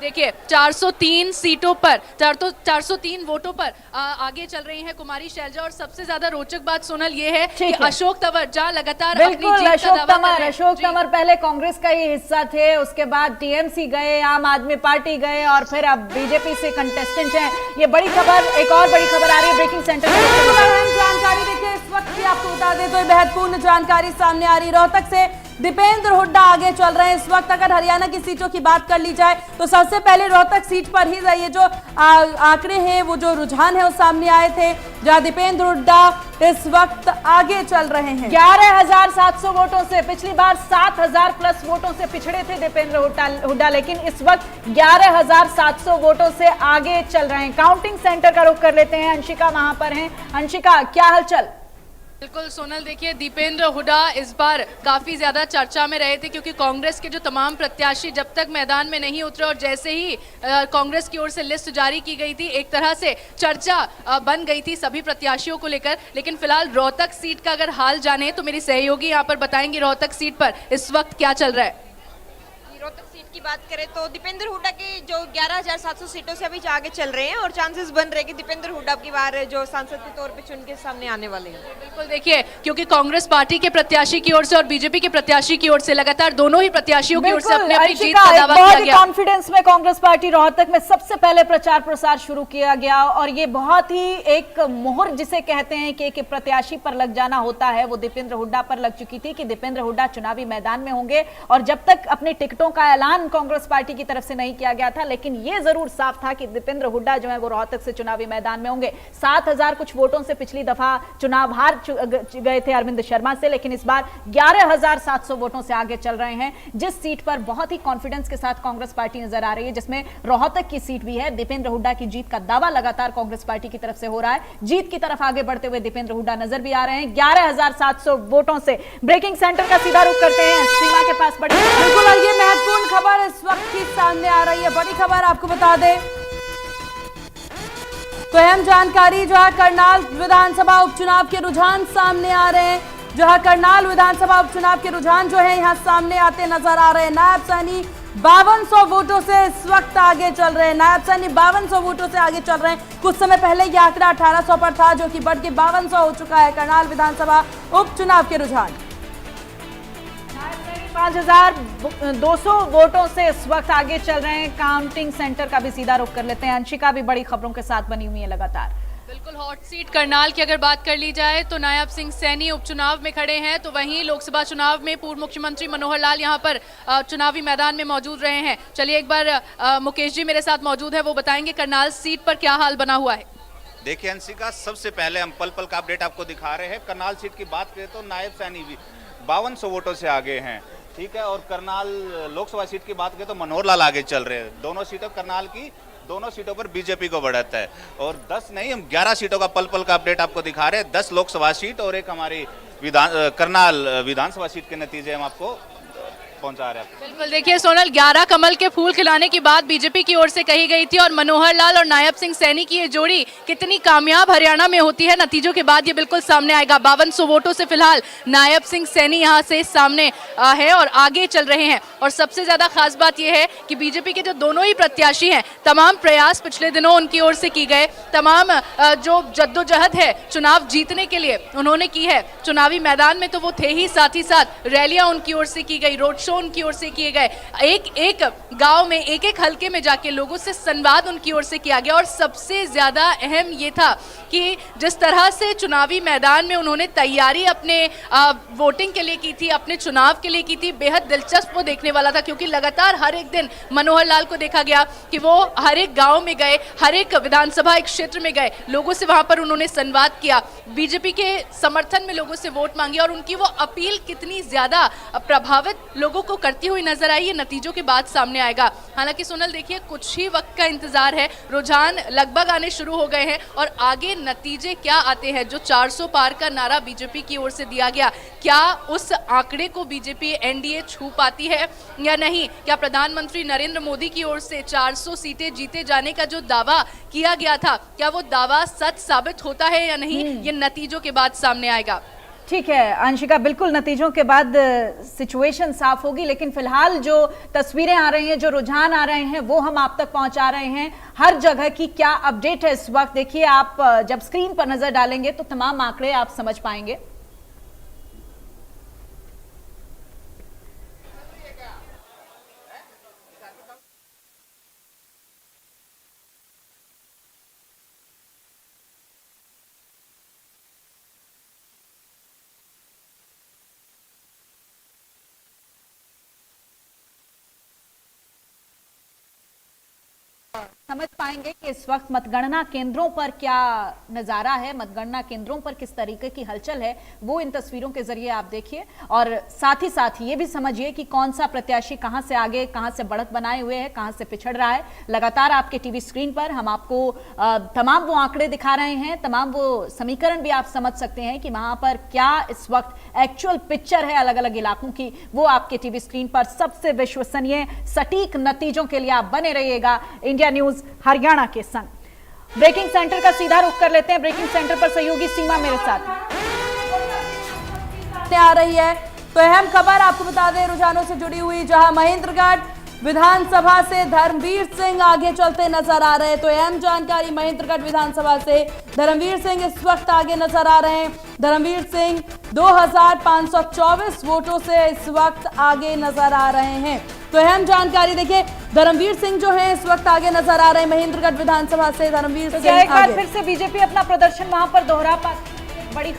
देखिए 403 सीटों पर 403 वोटों पर आगे चल रही हैं कुमारी सैलजा। और सबसे ज्यादा रोचक बात सोनल ये है कि अशोक तंवर जहां लगातार बिल्कुल अशोक तंवर पहले कांग्रेस का ही हिस्सा थे, उसके बाद टीएमसी गए, आम आदमी पार्टी गए और फिर अब बीजेपी से कंटेस्टेंट हैं। ये बड़ी खबर, एक और बड़ी खबर आ रही है ब्रेकिंग सेंटर में। जानकारी देखिए इस वक्त की आपको बता दें तो महत्वपूर्ण जानकारी सामने आ रही। रोहतक से दीपेंद्र हुड्डा आगे चल रहे हैं इस वक्त। अगर हरियाणा की सीटों की बात कर ली जाए तो सबसे पहले रोहतक सीट पर ही ये जो आंकड़े हैं, वो जो रुझान है वो सामने आए थे, जहां दीपेंद्र हुड्डा इस वक्त आगे चल रहे हैं 11,700 वोटों से। पिछली बार 7,000 प्लस वोटों से पिछड़े थे दीपेंद्र हुड्डा, लेकिन इस वक्त 11,700 वोटों से आगे चल रहे हैं। काउंटिंग सेंटर का रुख कर लेते हैं। अंशिका वहां पर हैं। अंशिका, क्या हालचाल? बिल्कुल सोनल, देखिए दीपेंद्र हुड्डा इस बार काफी ज्यादा चर्चा में रहे थे क्योंकि कांग्रेस के जो तमाम प्रत्याशी जब तक मैदान में नहीं उतरे और जैसे ही कांग्रेस की ओर से लिस्ट जारी की गई थी, एक तरह से चर्चा बन गई थी सभी प्रत्याशियों को लेकर। लेकिन फिलहाल रोहतक सीट का अगर हाल जाने तो मेरी सहयोगी यहाँ पर बताएंगी रोहतक सीट पर इस वक्त क्या चल रहा है। रोहतक सीट की बात करें तो दीपेंद्र हुड्डा के जो 11,700 सीटों से अभी आगे चल रहे हैं और चांसेस बन रहे हैं कि दीपेंद्र हुड्डा की बार जो सांसद के तौर पे चुन के सामने आने वाले हैं। बिल्कुल, देखिए क्योंकि कांग्रेस पार्टी के प्रत्याशी की ओर से और बीजेपी के प्रत्याशी की ओर से लगातार दोनों ही प्रत्याशियों की ओर से अपनी अपनी जीत का दावा किया गया। कॉन्फिडेंस में कांग्रेस पार्टी रोहतक में सबसे पहले प्रचार प्रसार शुरू किया गया और ये बहुत ही एक मोहर जिसे कहते हैं कि एक प्रत्याशी पर लग जाना होता है, वो दीपेंद्र हुड्डा पर लग चुकी थी कि दीपेंद्र हुड्डा चुनावी मैदान में होंगे। और जब तक अपने टिकटों का ऐलान कांग्रेस पार्टी की तरफ से नहीं किया गया था, लेकिन यह जरूर साफ था कि दीपेंद्र हुड्डा जो है वो रोहतक से चुनावी मैदान में होंगे। 7,000 कुछ वोटों से पिछली दफा चुनाव हार गए थे अरविंद शर्मा से, लेकिन इस बार 11,700 वोटों से आगे चल रहे हैं। जिस सीट पर बहुत ही कॉन्फिडेंस के साथ कांग्रेस पार्टी नजर आ रही है, जिसमें रोहतक की सीट भी है, दीपेंद्र हुड्डा की जीत का दावा लगातार कांग्रेस पार्टी की तरफ से हो रहा है। जीत की तरफ आगे बढ़ते हुए दीपेंद्र हुड्डा नजर भी आ रहे हैं 11,700 वोटों से। ब्रेकिंग सेंटर का सीधा रुख करते हैं सीमा के पास बड़ी बिल्कुल, और ये महत्वपूर्ण खबर इस वक्त की सामने आ रही है। बड़ी खबर आपको बता दें तो अहम जानकारी, जहां करनाल विधानसभा उपचुनाव के रुझान सामने आ रहे हैं, जहां करनाल विधानसभा उपचुनाव के रुझान जो है यहां सामने आते नजर आ रहे हैं। नायब सैनी 5200 वोटों से इस वक्त आगे चल रहे हैं। नायब सैनी 5200 वोटों से आगे चल रहे हैं। कुछ समय पहले यह आंकड़ा 1800 पर था, जो कि बढ़ के 5200 हो चुका है। करनाल विधानसभा उपचुनाव के रुझान 5,200 वोटों से इस वक्त आगे चल रहे हैं। काउंटिंग सेंटर का भी सीधा रुख कर लेते हैं। अंशिका भी बड़ी खबरों के साथ बनी हुई है लगातार। बिल्कुल, हॉट सीट करनाल की अगर बात कर ली जाए तो नायब सिंह सैनी उपचुनाव में खड़े हैं, तो वहीं लोकसभा चुनाव में पूर्व मुख्यमंत्री मनोहर लाल यहां पर चुनावी मैदान में मौजूद रहे हैं। चलिए एक बार मुकेश जी मेरे साथ मौजूद है, वो बताएंगे करनाल सीट पर क्या हाल बना हुआ है। देखिए अंशिका, सबसे पहले हम पल पल का अपडेट आपको दिखा रहे हैं। करनाल सीट की बात करें तो नायब सैनी भी 5200 वोटों से आगे हैं, ठीक है। और करनाल लोकसभा सीट की बात करें तो मनोहर लाल आगे चल रहे हैं। दोनों सीटों करनाल की दोनों सीटों पर बीजेपी को बढ़त है। और 10 नहीं, हम 11 सीटों का पल पल का अपडेट आपको दिखा रहे हैं। 10 लोकसभा सीट और एक हमारी करनाल विधानसभा सीट के नतीजे हम आपको पहुंचा रहे हैं। बिल्कुल, देखिए सोनल, 11 कमल के फूल खिलाने की बात बीजेपी की ओर से कही गई थी और मनोहर लाल और नायब सिंह सैनी की ये जोड़ी कितनी कामयाब हरियाणा में होती है, नतीजों के बाद ये बिल्कुल सामने आएगा। 5200 वोटों से फिलहाल नायब सिंह सैनी यहां से सामने है और आगे चल रहे हैं। और सबसे ज्यादा खास बात यह है कि बीजेपी के जो दोनों ही प्रत्याशी हैं, तमाम प्रयास पिछले दिनों उनकी ओर से की गए, तमाम जो जद्दोजहद है चुनाव जीतने के लिए उन्होंने की है। चुनावी मैदान में तो वो थे ही, साथ रैलियां उनकी ओर से की गई, रोड शो उनकी ओर से किए गए, एक एक गांव में एक एक हलके में जाके लोगों से संवाद उनकी ओर से किया गया। और सबसे ज्यादा अहम ये था कि जिस तरह से चुनावी मैदान में उन्होंने तैयारी अपने वोटिंग के लिए की थी, अपने चुनाव के लिए की थी, बेहद दिलचस्प वो देखने वाला था। क्योंकि लगातार हर एक दिन मनोहर लाल को देखा गया कि वो हर एक गांव में गए, हर एक विधानसभा एक क्षेत्र में गए, लोगों से वहां पर उन्होंने संवाद किया, बीजेपी के समर्थन में लोगों से वोट मांगी। और उनकी वो अपील कितनी ज्यादा प्रभावित लोगों को करती हुई नजर आई, ये नतीजों के बाद सामने आएगा। हालांकि सोनल देखिए, कुछ ही वक्त का इंतजार है, रुझान लगभग आने शुरू हो गए हैं और आगे नतीजे क्या आते हैं। जो 400 पार का नारा बीजेपी की ओर से दिया गया, क्या उस आंकड़े को बीजेपी एनडीए छू पाती है या नहीं? क्या प्रधानमंत्री नरेंद्र मोदी की ओर से 400 सीटें जीते जाने का जो दावा किया गया था, क्या वो दावा सच साबित होता है या नहीं, ये नतीजों के बाद सामने आएगा। ठीक है अंशिका, बिल्कुल नतीजों के बाद सिचुएशन साफ होगी, लेकिन फिलहाल जो तस्वीरें आ रही हैं, जो रुझान आ रहे हैं, वो हम आप तक पहुंचा रहे हैं। हर जगह की क्या अपडेट है इस वक्त, देखिए आप जब स्क्रीन पर नजर डालेंगे तो तमाम आंकड़े आप समझ पाएंगे। समझ पाएंगे कि इस वक्त मतगणना केंद्रों पर क्या नजारा है, मतगणना केंद्रों पर किस तरीके की हलचल है, वो इन तस्वीरों के जरिए आप देखिए। और साथ ही ये भी समझिए कि कौन सा प्रत्याशी कहां से आगे, कहां से बढ़त बनाए हुए है, कहां से पिछड़ रहा है। लगातार आपके टीवी स्क्रीन पर हम आपको तमाम वो आंकड़े दिखा रहे हैं, तमाम वो समीकरण भी आप समझ सकते हैं कि वहां पर क्या इस वक्त एक्चुअल पिक्चर है अलग अलग इलाकों की, वो आपके टीवी स्क्रीन पर सबसे विश्वसनीय सटीक नतीजों के लिए आप बने रहिएगा इंडिया न्यूज हरियाणा के संग। ब्रेकिंग सेंटर का सीधा रुख कर लेते हैं। ब्रेकिंग सेंटर पर सहयोगी सीमा मेरे साथ आ रही है। तो अहम खबर आपको बता दें रुझानों से जुड़ी हुई, जहां महेंद्रगढ़ विधानसभा से धर्मवीर सिंह आगे चलते नजर आ रहे हैं। तो अहम जानकारी, महेंद्रगढ़ विधानसभा से धर्मवीर सिंह इस वक्त आगे नजर आ रहे हैं। धर्मवीर सिंह 2524 वोटों से इस वक्त आगे नजर आ रहे हैं। तो अहम जानकारी देखिए, धर्मवीर सिंह जो है इस वक्त आगे नजर आ रहे हैं महेंद्रगढ़ विधानसभा से। धर्मवीर सिंह एक बार फिर से बीजेपी अपना प्रदर्शन वहां पर दोहरा पाती, बड़ी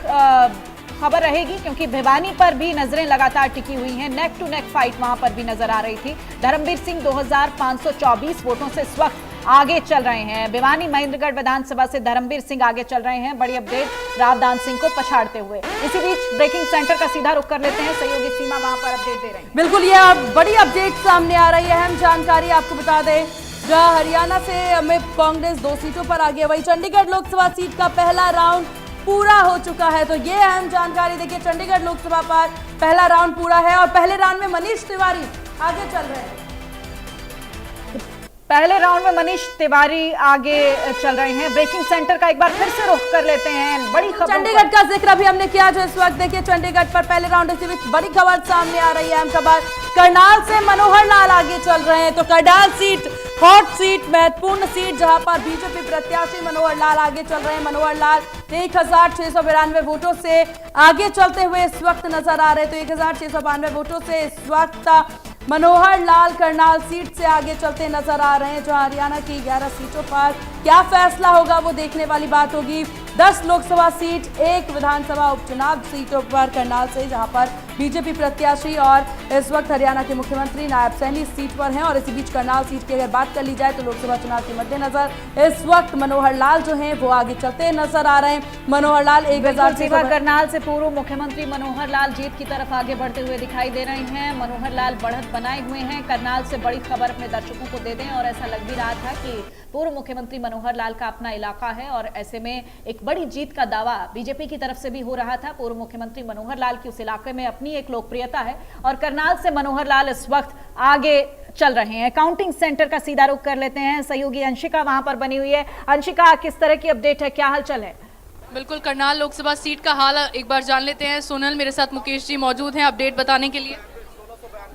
खबर रहेगी, क्योंकि भिवानी पर भी नजरें लगातार टिकी हुई हैं। नेक टू नेक फाइट वहां पर भी नजर आ रही थी। धर्मवीर सिंह 2524 वोटों से इस वक्त आगे चल रहे हैं। भिवानी महेंद्रगढ़ विधानसभा से धर्मवीर सिंह आगे चल रहे हैं, बड़ी अपडेट रावदान सिंह को पछाड़ते हुए। इसी बीच ब्रेकिंग सेंटर का सीधा रुख कर लेते हैं, सहयोगी सीमा वहां पर अपडेट दे रहे हैं। बिल्कुल, ये बड़ी अपडेट सामने आ रही है। अहम जानकारी आपको बता दें, जहां हरियाणा से हमें कांग्रेस 2 सीटों पर आगे, वही चंडीगढ़ लोकसभा सीट का पहला राउंड पूरा हो चुका है। तो ये अहम जानकारी देखिए, चंडीगढ़ लोकसभा पर पहला राउंड पूरा है और पहले राउंड में मनीष तिवारी आगे चल रहे हैं। पहले राउंड में मनीष तिवारी आगे चल रहे हैं। ब्रेकिंग सेंटर का एक बार फिर से रुख कर लेते हैं। बड़ी खबर चंडीगढ़ का जिक्र भी हमने किया, जो इस वक्त देखिए चंडीगढ़ पर पहले राउंड के बीच बड़ी खबर सामने आ रही है। अहम खबर, करनाल से मनोहर लाल आगे चल रहे हैं। तो करनाल सीट हॉट सीट, महत्वपूर्ण सीट, जहां पर बीजेपी प्रत्याशी मनोहर लाल आगे चल रहे हैं। मनोहर लाल 1692 वोटों से आगे चलते हुए इस वक्त नजर आ रहे हैं। तो 1692 वोटों से इस वक्त मनोहर लाल करनाल सीट से आगे चलते नजर आ रहे हैं। जो हरियाणा की 11 सीटों पर क्या फैसला होगा वो देखने वाली बात होगी। 10 लोकसभा सीट, 1 विधानसभा उपचुनाव सीटों पर करनाल से, जहां पर बीजेपी प्रत्याशी और इस वक्त हरियाणा के मुख्यमंत्री नायब सैनी इस सीट पर हैं। और इसी बीच करनाल सीट की अगर बात कर ली जाए तो लोकसभा चुनाव के मद्देनजर इस वक्त मनोहर लाल जो हैं वो आगे चलते नजर आ रहे हैं। मनोहर लाल 1000 करनाल से पूर्व मुख्यमंत्री मनोहर लाल जीत की तरफ आगे बढ़ते हुए दिखाई दे रहे हैं। मनोहर लाल बढ़त बनाए हुए हैं। करनाल से बड़ी खबर अपने दर्शकों को दे दें, और ऐसा लग भी रहा था कि पूर्व मुख्यमंत्री मनोहर लाल का अपना इलाका है और ऐसे में एक बड़ी जीत का दावा बीजेपी की तरफ से भी हो रहा था। पूर्व मुख्यमंत्री मनोहर लाल की उस इलाके में अपनी एक लोकप्रियता है और करनाल से मनोहर लाल इस वक्त आगे चल रहे हैं। काउंटिंग सेंटर का सीधा रुख कर लेते हैं। सहयोगी अंशिका वहां पर बनी हुई है। अंशिका, किस तरह की अपडेट है, क्या हालचाल है? बिल्कुल, करनाल लोकसभा सीट का हाल एक बार जान लेते हैं। सोनल मेरे साथ मुकेश जी मौजूद हैं अपडेट बताने के लिए।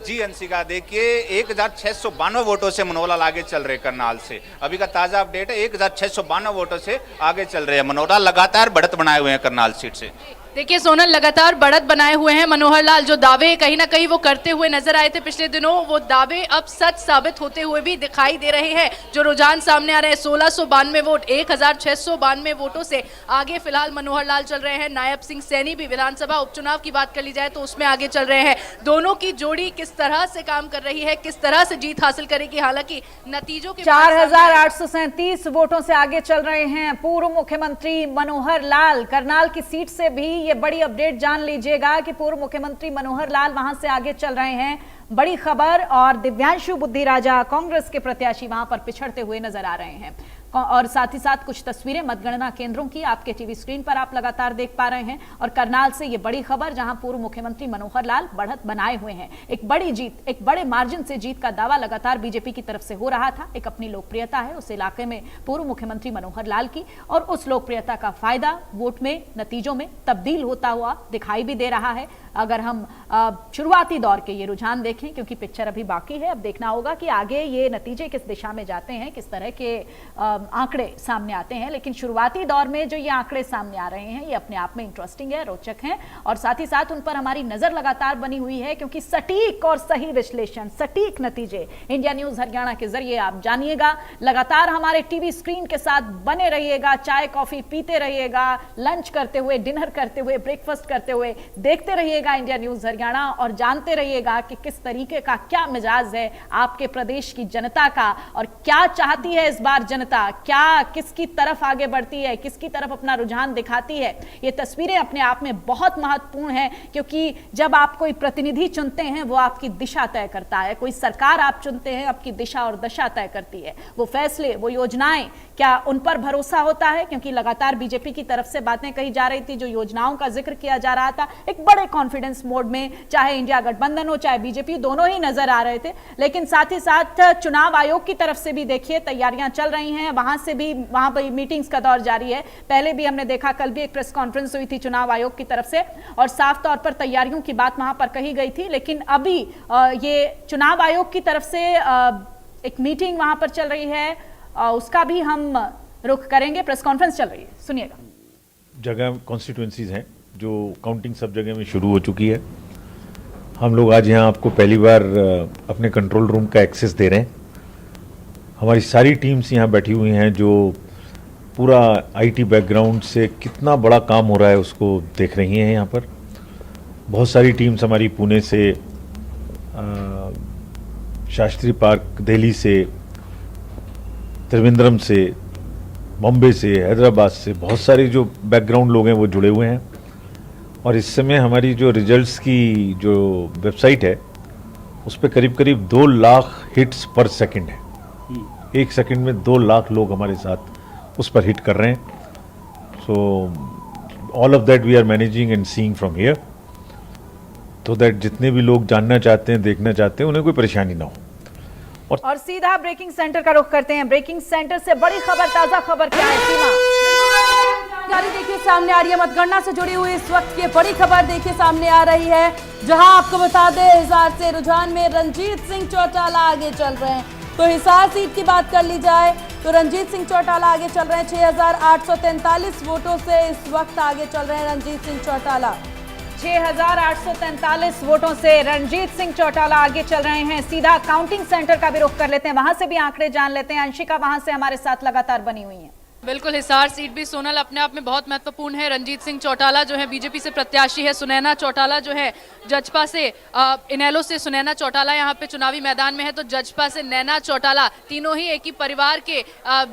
जी अंशिका, देखिए 1692 वोटों से मनोहर लाल आगे चल रहे करनाल से। अभी का ताजा अपडेट है, 1692 वोटों से आगे चल रहे हैं मनोहर लाल, लगातार बढ़त बनाए हुए हैं करनाल सीट से। देखिए सोनल, लगातार बढ़त बनाए हुए हैं मनोहर लाल। जो दावे कहीं ना कहीं वो करते हुए नजर आए थे पिछले दिनों, वो दावे अब सच साबित होते हुए भी दिखाई दे रहे हैं। जो रुझान सामने आ रहे हैं, 1692 वोट, 1692 वोटों से आगे फिलहाल मनोहर लाल चल रहे हैं। नायब सिंह सैनी भी विधानसभा उपचुनाव की बात कर ली जाए तो उसमें आगे चल रहे हैं। दोनों की जोड़ी किस तरह से काम कर रही है, किस तरह से जीत हासिल करेगी, हालांकि नतीजों के 4837 वोटों से आगे चल रहे हैं पूर्व मुख्यमंत्री मनोहर लाल। करनाल की सीट से भी ये बड़ी अपडेट जान लीजिएगा कि पूर्व मुख्यमंत्री मनोहर लाल वहां से आगे चल रहे हैं। बड़ी खबर, और दिव्यांशु बुद्धि राजा कांग्रेस के प्रत्याशी वहां पर पिछड़ते हुए नजर आ रहे हैं। और साथ ही साथ कुछ तस्वीरें मतगणना केंद्रों की आपके टीवी स्क्रीन पर आप लगातार देख पा रहे हैं। और करनाल से ये बड़ी खबर, जहां पूर्व मुख्यमंत्री मनोहर लाल बढ़त बनाए हुए हैं। एक बड़ी जीत, एक बड़े मार्जिन से जीत का दावा लगातार बीजेपी की तरफ से हो रहा था। एक अपनी लोकप्रियता है उस इलाके में पूर्व मुख्यमंत्री मनोहर लाल की, और उस लोकप्रियता का फायदा वोट में, नतीजों में तब्दील होता हुआ दिखाई भी दे रहा है। अगर हम शुरुआती दौर के ये रुझान देखें, क्योंकि पिक्चर अभी बाकी है, अब देखना होगा कि आगे ये नतीजे किस दिशा में जाते हैं, किस तरह के आंकड़े सामने आते हैं। लेकिन शुरुआती दौर में जो ये आंकड़े सामने आ रहे हैं, ये अपने आप में इंटरेस्टिंग है, रोचक हैं, और साथ ही साथ उन पर हमारी नजर लगातार बनी हुई है, क्योंकि सटीक और सही विश्लेषण, सटीक नतीजे इंडिया न्यूज हरियाणा के जरिए आप जानिएगा। लगातार हमारे टीवी स्क्रीन के साथ बने रहिएगा, चाय कॉफी पीते रहिएगा, लंच करते हुए, डिनर करते हुए, ब्रेकफास्ट करते हुए देखते रहिएगा देखिएगा इंडिया न्यूज हरियाणा और जानते रहिएगा कि किस तरीके का क्या मिजाज है आपके प्रदेश की जनता का और क्या चाहती है इस बार जनता, क्या किसकी तरफ आगे बढ़ती है, किसकी तरफ अपना रुझान दिखाती है। ये तस्वीरें अपने आप में बहुत महत्वपूर्ण है, क्योंकि जब आप कोई प्रतिनिधि चुनते हैं वो आपकी दिशा तय करता है, कोई सरकार आप चुनते हैं आपकी दिशा और दशा तय करती है। वो फैसले, वो योजनाएं, क्या उन पर भरोसा होता है? क्योंकि लगातार बीजेपी की तरफ से बातें कही जा रही थी, जो योजनाओं का जिक्र किया जा रहा था एक बड़े कॉन्फिडेंस मोड में, चाहे इंडिया गठबंधन हो चाहे बीजेपी, दोनों ही नजर आ रहे थे। लेकिन साथ ही साथ चुनाव आयोग की तरफ से भी देखिए तैयारियां चल रही हैं, वहां से भी वहां पर मीटिंग्स का दौर जारी है। पहले भी हमने देखा, कल भी एक प्रेस कॉन्फ्रेंस हुई थी चुनाव आयोग की तरफ से और साफ तौर पर तैयारियों की बात वहां पर कही गई थी। लेकिन अभी ये चुनाव आयोग की तरफ से एक मीटिंग वहां पर चल रही है, उसका भी हम रुख करेंगे। प्रेस कॉन्फ्रेंस चल रही है, सुनिएगा। जगह कॉन्स्टिट्यूंसीज हैं जो काउंटिंग सब जगह में शुरू हो चुकी है। हम लोग आज यहाँ आपको पहली बार अपने कंट्रोल रूम का एक्सेस दे रहे हैं। हमारी सारी टीम्स यहाँ बैठी हुई हैं जो पूरा आईटी बैकग्राउंड से कितना बड़ा काम हो रहा है उसको देख रही हैं। यहाँ पर बहुत सारी टीम्स हमारी पुणे से, शास्त्री पार्क दिल्ली से, त्रिवेंद्रम से, बॉम्बे से, हैदराबाद से, बहुत सारे जो बैकग्राउंड लोग हैं वो जुड़े हुए हैं। और इस समय हमारी जो रिजल्ट्स की जो वेबसाइट है उस पर करीब करीब 2 लाख हिट्स पर सेकंड है। एक सेकंड में 2 लाख लोग हमारे साथ उस पर हिट कर रहे हैं। So all of that we are managing and seeing from here, तो दैट जितने भी लोग जानना चाहते हैं, देखना चाहते हैं, उन्हें कोई परेशानी ना हो। और सीधा ब्रेकिंग सेंटर का रुख करते हैं। ब्रेकिंग सेंटर से बड़ी खबर, ताजा खबर क्या है सीमा? जानकारी देखिए सामने आ रही है, मतगणना से जुड़ी हुई इस वक्त की बड़ी खबर देखिए सामने आ रही है, जहां आपको बता दें हिसार से रुझान में रणजीत सिंह चौटाला आगे चल रहे हैं। तो हिसार सीट की बात कर ली जाए तो रणजीत सिंह चौटाला आगे चल रहे हैं, 6,843 वोटों से इस वक्त आगे चल रहे हैं रणजीत सिंह चौटाला। 6,843 वोटों से रणजीत सिंह चौटाला आगे चल रहे हैं। सीधा काउंटिंग सेंटर का भी रुख कर लेते हैं, वहां से भी आंकड़े जान लेते हैं। अंशिका वहां से हमारे साथ लगातार बनी हुई है। बिल्कुल, हिसार सीट भी सोनल अपने आप में बहुत महत्वपूर्ण है। रणजीत सिंह चौटाला जो है बीजेपी से प्रत्याशी है, सुनैना चौटाला जो है जजपा से, इनेलो से सुनैना चौटाला यहाँ पे चुनावी मैदान में है, तो जजपा से नैना चौटाला, तीनों ही एक ही परिवार के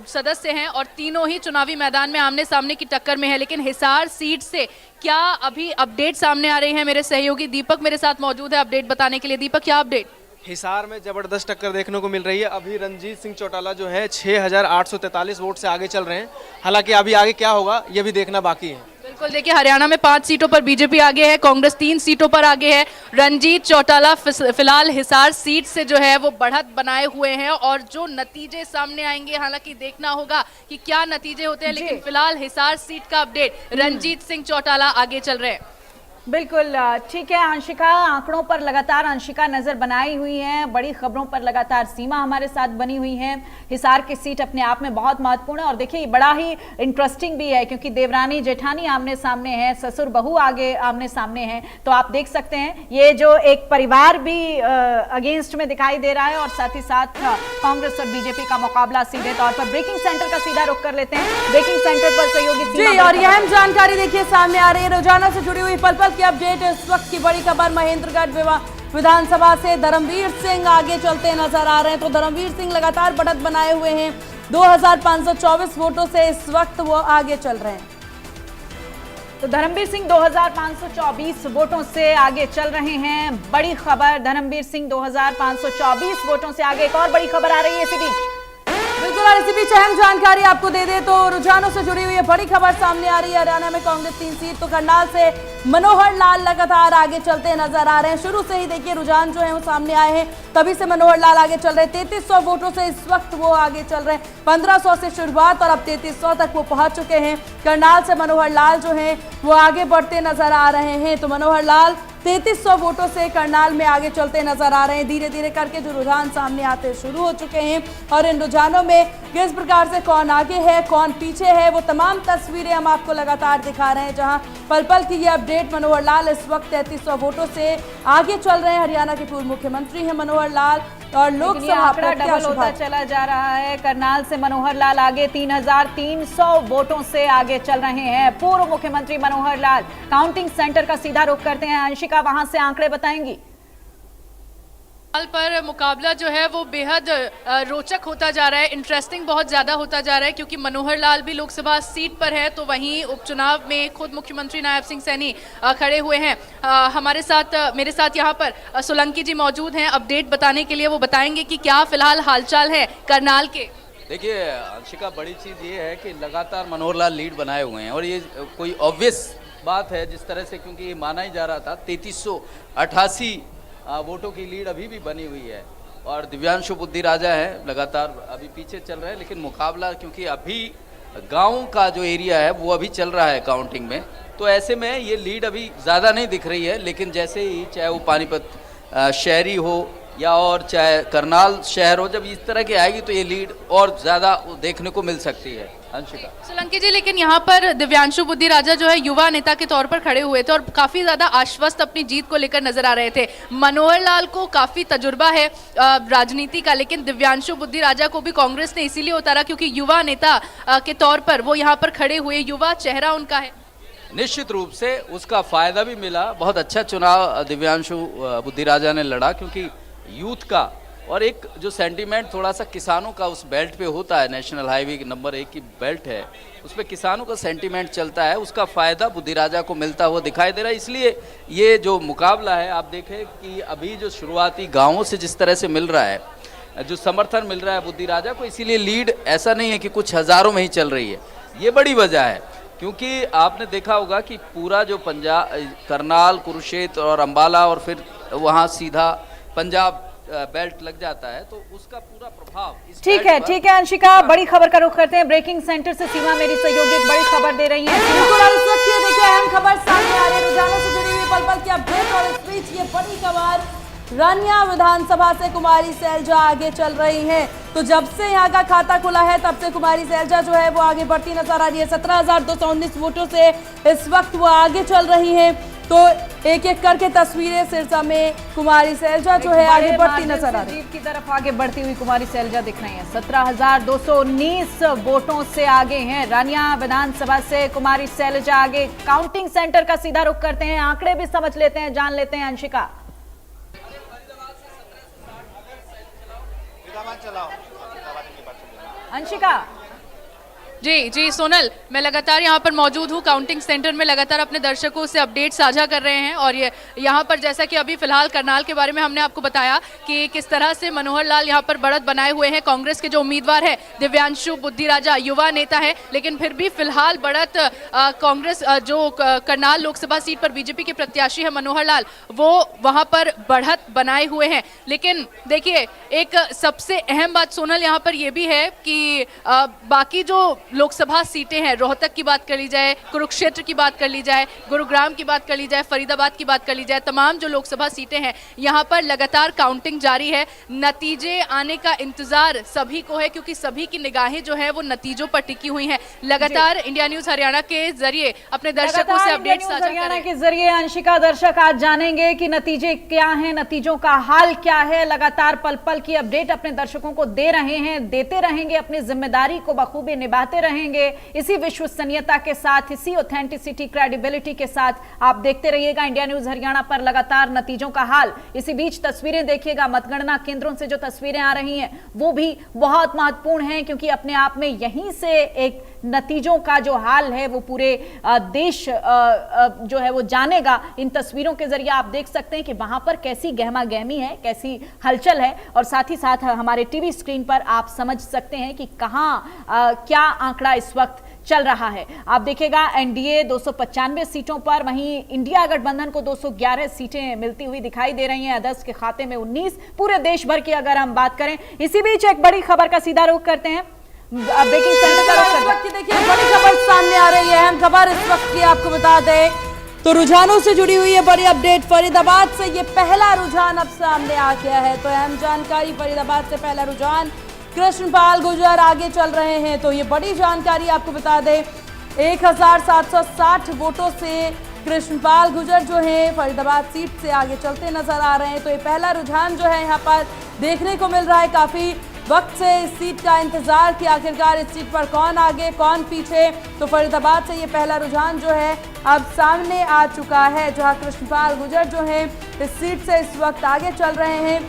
सदस्य हैं और तीनों ही चुनावी मैदान में आमने सामने की टक्कर में है। लेकिन हिसार सीट से क्या अभी अपडेट सामने आ रही है? मेरे सहयोगी दीपक मेरे साथ मौजूद है अपडेट बताने के लिए। दीपक, क्या अपडेट? हिसार में जबरदस्त टक्कर देखने को मिल रही है। अभी रणजीत सिंह चौटाला जो है 6,843 वोट से आगे चल रहे हैं। हालांकि अभी आगे क्या होगा ये भी देखना बाकी है। बिल्कुल, देखिए हरियाणा में 5 सीटों पर बीजेपी आगे है, कांग्रेस 3 सीटों पर आगे है। रणजीत चौटाला फिलहाल हिसार सीट से जो है वो बढ़त बनाए हुए हैं और जो नतीजे सामने आएंगे, हालांकि देखना होगा कि क्या नतीजे होते हैं, लेकिन फिलहाल हिसार सीट का अपडेट, रणजीत सिंह चौटाला आगे चल रहे हैं। बिल्कुल ठीक है अंशिका, आंकड़ों पर लगातार अंशिका नजर बनाई हुई है, बड़ी खबरों पर लगातार सीमा हमारे साथ बनी हुई है। हिसार की सीट अपने आप में बहुत महत्वपूर्ण है और देखिए बड़ा ही इंटरेस्टिंग भी है, क्योंकि देवरानी जेठानी आमने सामने है, ससुर बहू आगे आमने सामने है। तो आप देख सकते हैं ये जो एक परिवार भी अगेंस्ट में दिखाई दे रहा है और साथ ही साथ कांग्रेस और बीजेपी का मुकाबला सीधे तौर पर। ब्रेकिंग सेंटर का सीधा रुख कर लेते हैं। ब्रेकिंग सेंटर पर सहयोगी जी, और यह अहम जानकारी देखिए सामने आ रही है, रोजाना से जुड़ी हुई पल पल की अपडेट। इस वक्त की बड़ी खबर, महेंद्रगढ़ विधानसभा से धर्मवीर सिंह आगे चलते नजर आ रहे हैं। तो धर्मवीर सिंह लगातार बढ़त बनाए हुए हैं, 2,524 वोटों से इस वक्त वो आगे चल रहे हैं। तो धर्मवीर सिंह 2,524 वोटों से आगे चल रहे हैं। बड़ी खबर, धर्मवीर सिंह 2,524 वोटों से आगे। एक और बड़ी खबर आ रही है इसी बीच। बिल्कुल, और इसी बीच अहम जानकारी आपको दे दे तो रुझानों से जुड़ी हुई बड़ी खबर सामने आ रही है। हरियाणा में कांग्रेस 3 सीट, तो करनाल से मनोहर लाल लगातार आगे चलते नजर आ रहे हैं। शुरू से ही देखिए रुझान जो है वो सामने आए हैं, तभी से मनोहर लाल आगे चल रहे हैं। 3300 वोटों से इस वक्त वो आगे चल रहे हैं। 1500 से शुरुआत और अब 3300 तक वो पहुंच चुके हैं। करनाल से मनोहर लाल जो है वो आगे बढ़ते नजर आ रहे हैं। तो मनोहर लाल 3300 वोटों से करनाल में आगे चलते नजर आ रहे हैं। धीरे धीरे करके जो रुझान सामने आते शुरू हो चुके हैं और इन रुझानों में किस प्रकार से कौन आगे है कौन पीछे है वो तमाम तस्वीरें हम आपको लगातार दिखा रहे हैं। जहां पल पल की ये अपडेट, मनोहर लाल इस वक्त 3300 वोटों से आगे चल रहे हैं। हरियाणा के पूर्व मुख्यमंत्री हैं मनोहर लाल, और लेकिन ये लोकसभा आंकड़ा डबल प्रत्याशी होता चला जा रहा है। करनाल से मनोहर लाल आगे 3300 वोटों से आगे चल रहे हैं। पूर्व मुख्यमंत्री मनोहर लाल। काउंटिंग सेंटर का सीधा रुख करते हैं, अंशिका वहां से आंकड़े बताएंगी। पर मुकाबला जो है वो बेहद रोचक होता जा रहा है, इंटरेस्टिंग बहुत ज़्यादा होता जा रहा है, क्योंकि मनोहर लाल भी लोकसभा सीट पर है, तो वहीं उपचुनाव में खुद मुख्यमंत्री नायब सिंह सैनी खड़े हुए हैं। हमारे साथ मेरे साथ यहाँ पर सोलंकी जी मौजूद हैं अपडेट बताने के लिए। वो बताएंगे कि क्या फिलहाल हालचाल है करनाल के। देखिए अंशिका, बड़ी चीज़ ये है कि लगातार मनोहर लाल लीड बनाए हुए हैं और ये कोई ऑब्वियस बात है जिस तरह से, क्योंकि ये माना ही जा रहा था 3388 वोटों की लीड अभी भी बनी हुई है और दिव्यांशु बुद्धि राजा है लगातार अभी पीछे चल रहे हैं। लेकिन मुकाबला क्योंकि अभी गाँव का जो एरिया है वो अभी चल रहा है काउंटिंग में, तो ऐसे में ये लीड अभी ज़्यादा नहीं दिख रही है। लेकिन जैसे ही चाहे वो पानीपत शहरी हो या और चाहे करनाल शहर हो, जब इस तरह की आएगी तो ये लीड और ज़्यादा देखने को मिल सकती है। अंशिका। सोलंकी जी, लेकिन यहाँ पर दिव्यांशु बुद्धि राजा जो है युवा नेता के तौर पर खड़े हुए थे और काफी ज्यादा आश्वस्त अपनी जीत को लेकर नजर आ रहे थे। मनोहर लाल को काफी तजुर्बा है राजनीति का, लेकिन दिव्यांशु बुद्धि राजा को भी कांग्रेस ने इसीलिए उतारा क्योंकि युवा नेता के तौर पर वो यहाँ पर खड़े हुए, युवा चेहरा उनका है। निश्चित रूप से उसका फायदा भी मिला। बहुत अच्छा चुनाव दिव्यांशु बुद्धि राजा ने लड़ा, क्योंकि यूथ का और एक जो सेंटीमेंट थोड़ा सा किसानों का उस बेल्ट पे होता है, नेशनल हाईवे नंबर 1 की बेल्ट है, उस पर किसानों का सेंटीमेंट चलता है, उसका फ़ायदा बुद्धि राजा को मिलता हुआ दिखाई दे रहा है। इसलिए ये जो मुकाबला है, आप देखें कि अभी जो शुरुआती गांवों से जिस तरह से मिल रहा है, जो समर्थन मिल रहा है बुद्धि राजा को, इसीलिए लीड ऐसा नहीं है कि कुछ हज़ारों में ही चल रही है। ये बड़ी वजह है, क्योंकि आपने देखा होगा कि पूरा जो पंजाब, करनाल, कुरुक्षेत्र और अम्बाला और फिर वहाँ सीधा पंजाब बेल्ट लग जाता है, तो उसका पूरा प्रभाव ठीक है अंशिका, बड़ी खबर का रुख करते हैं। ब्रेकिंग सेंटर से सीमा मेरी सहयोगी एक बड़ी खबर दे रही है। बिल्कुल, और इस वक्त ये देखिए अहम खबर सामने आ रही है, रुझानों से जुड़ी हुई पल पल की अपडेट। और इस बीच ये बड़ी खबर, रनिया विधानसभा से कुमारी सैलजा आगे चल रही हैं। तो जब से यहाँ का खाता खुला है तब से कुमारी सैलजा जो है वो आगे बढ़ती नजर आ रही है। 17,219 वोटों से इस वक्त वो आगे चल रही हैं। तो एक एक करके तस्वीरें सिरसा में कुमारी सैलजा जो है आगे बढ़ती नजर आ रही है। जीत की तरफ आगे बढ़ती हुई कुमारी सैलजा दिख रही हैं। 17,219 वोटों से आगे हैं। रानिया विधानसभा से कुमारी सैलजा आगे। काउंटिंग सेंटर का सीधा रुख करते हैं, आंकड़े भी समझ लेते हैं, जान लेते हैं अंशिका। अंशिका जी सोनल, मैं लगातार यहाँ पर मौजूद हूँ काउंटिंग सेंटर में, लगातार अपने दर्शकों से अपडेट साझा कर रहे हैं। और ये यहाँ पर जैसा कि अभी फिलहाल करनाल के बारे में हमने आपको बताया कि किस तरह से मनोहर लाल यहाँ पर बढ़त बनाए हुए हैं। कांग्रेस के जो उम्मीदवार है दिव्यांशु बुद्धि राजा युवा नेता है, लेकिन फिर भी फिलहाल बढ़त कांग्रेस जो करनाल लोकसभा सीट पर बीजेपी के प्रत्याशी है मनोहर लाल, वो वहाँ पर बढ़त बनाए हुए हैं। लेकिन देखिए एक सबसे अहम बात सोनल यहाँ पर यह भी है कि बाकी जो लोकसभा सीटें हैं, रोहतक की बात कर ली जाए, कुरुक्षेत्र की बात कर ली जाए, गुरुग्राम की बात कर ली जाए, फरीदाबाद की बात कर ली जाए, तमाम जो लोकसभा सीटें हैं यहाँ पर लगातार काउंटिंग जारी है। नतीजे आने का इंतजार सभी को है, क्योंकि सभी की निगाहें जो है वो नतीजों पर टिकी हुई हैं। लगातार इंडिया न्यूज हरियाणा के जरिए अपने दर्शकों से अपडेट साझा हरियाणा के जरिए अंशिका, दर्शक आज जानेंगे कि नतीजे क्या हैं, नतीजों का हाल क्या है। लगातार पल पल की अपडेट अपने दर्शकों को दे रहे हैं, देते रहेंगे, अपनी जिम्मेदारी को बखूबी निभाते रहेंगे। इसी विश्वसनीयता के साथ, इसी ऑथेंटिसिटी, क्रेडिबिलिटी के साथ आप देखते रहिएगा इंडिया न्यूज हरियाणा पर लगातार नतीजों का हाल। इसी बीच तस्वीरें देखिएगा, मतगणना केंद्रों से जो तस्वीरें आ रही हैं वो भी बहुत महत्वपूर्ण हैं, क्योंकि अपने आप में यहीं से एक नतीजों का जो हाल है वो पूरे देश जो है वो जानेगा। इन तस्वीरों के जरिए आप देख सकते हैं कि वहां पर कैसी गहमा गहमी है, कैसी हलचल है, और साथ ही साथ हमारे टीवी स्क्रीन पर आप समझ सकते हैं कि कहां क्या आंकड़ा इस वक्त चल रहा है। आप देखिएगा एनडीए 295 सीटों पर, वहीं इंडिया गठबंधन को 211 सीटें मिलती हुई दिखाई दे रही हैं, अदर्स के खाते में 19, पूरे देश भर की अगर हम बात करें। इसी बीच एक बड़ी खबर का सीधा रुख करते हैं, ब्रेकिंग सेंटर का रुख करते हैं। देखिए बड़ी खबर सामने आ रही है, अहम खबर इस वक्त की आपको बता दें तो रुझानों से जुड़ी हुई है बड़ी अपडेट। फरीदाबाद से ये पहला रुझान अब सामने आ गया है, तो अहम जानकारी, फरीदाबाद से पहला रुझान, कृष्णपाल गुर्जर आगे चल रहे हैं। तो ये बड़ी जानकारी आपको बता दें, 1760 वोटों से कृष्णपाल गुर्जर जो है फरीदाबाद सीट से आगे चलते नजर आ रहे हैं। तो ये पहला रुझान जो है यहाँ पर देखने को मिल रहा है। काफी वक्त से इस सीट का इंतजार कि आखिरकार इस सीट पर कौन आगे कौन पीछे। तो फरीदाबाद से ये पहला रुझान जो है अब सामने आ चुका है, जहां कृष्णपाल गुर्जर जो है इस सीट से इस वक्त आगे चल रहे हैं।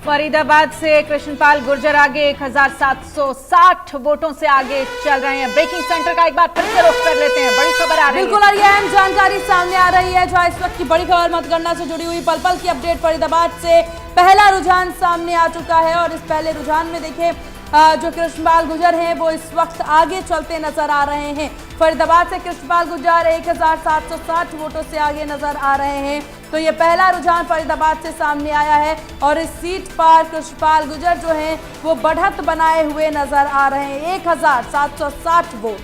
फरीदाबाद से कृष्णपाल गुर्जर आगे 1760 वोटों से आगे चल रहे हैं। ब्रेकिंग सेंटर का एक बार फिर से रुख कर लेते हैं, बड़ी खबर आ रही है। बिल्कुल, और ये अहम जानकारी सामने आ रही है, जहां इस वक्त की बड़ी खबर मतगणना से जुड़ी हुई पल पल की अपडेट। फरीदाबाद से पहला रुझान सामने आ चुका है और इस पहले रुझान में देखिए जो कृष्णपाल गुर्जर हैं वो इस वक्त आगे चलते नजर आ रहे हैं। फरीदाबाद से कृष्णपाल गुर्जर 1760 वोटों से आगे नजर आ रहे हैं। तो ये पहला रुझान फरीदाबाद से सामने आया है और इस सीट पर कृष्णपाल गुर्जर जो हैं वो बढ़त बनाए हुए नजर आ रहे हैं, 1760 वोट।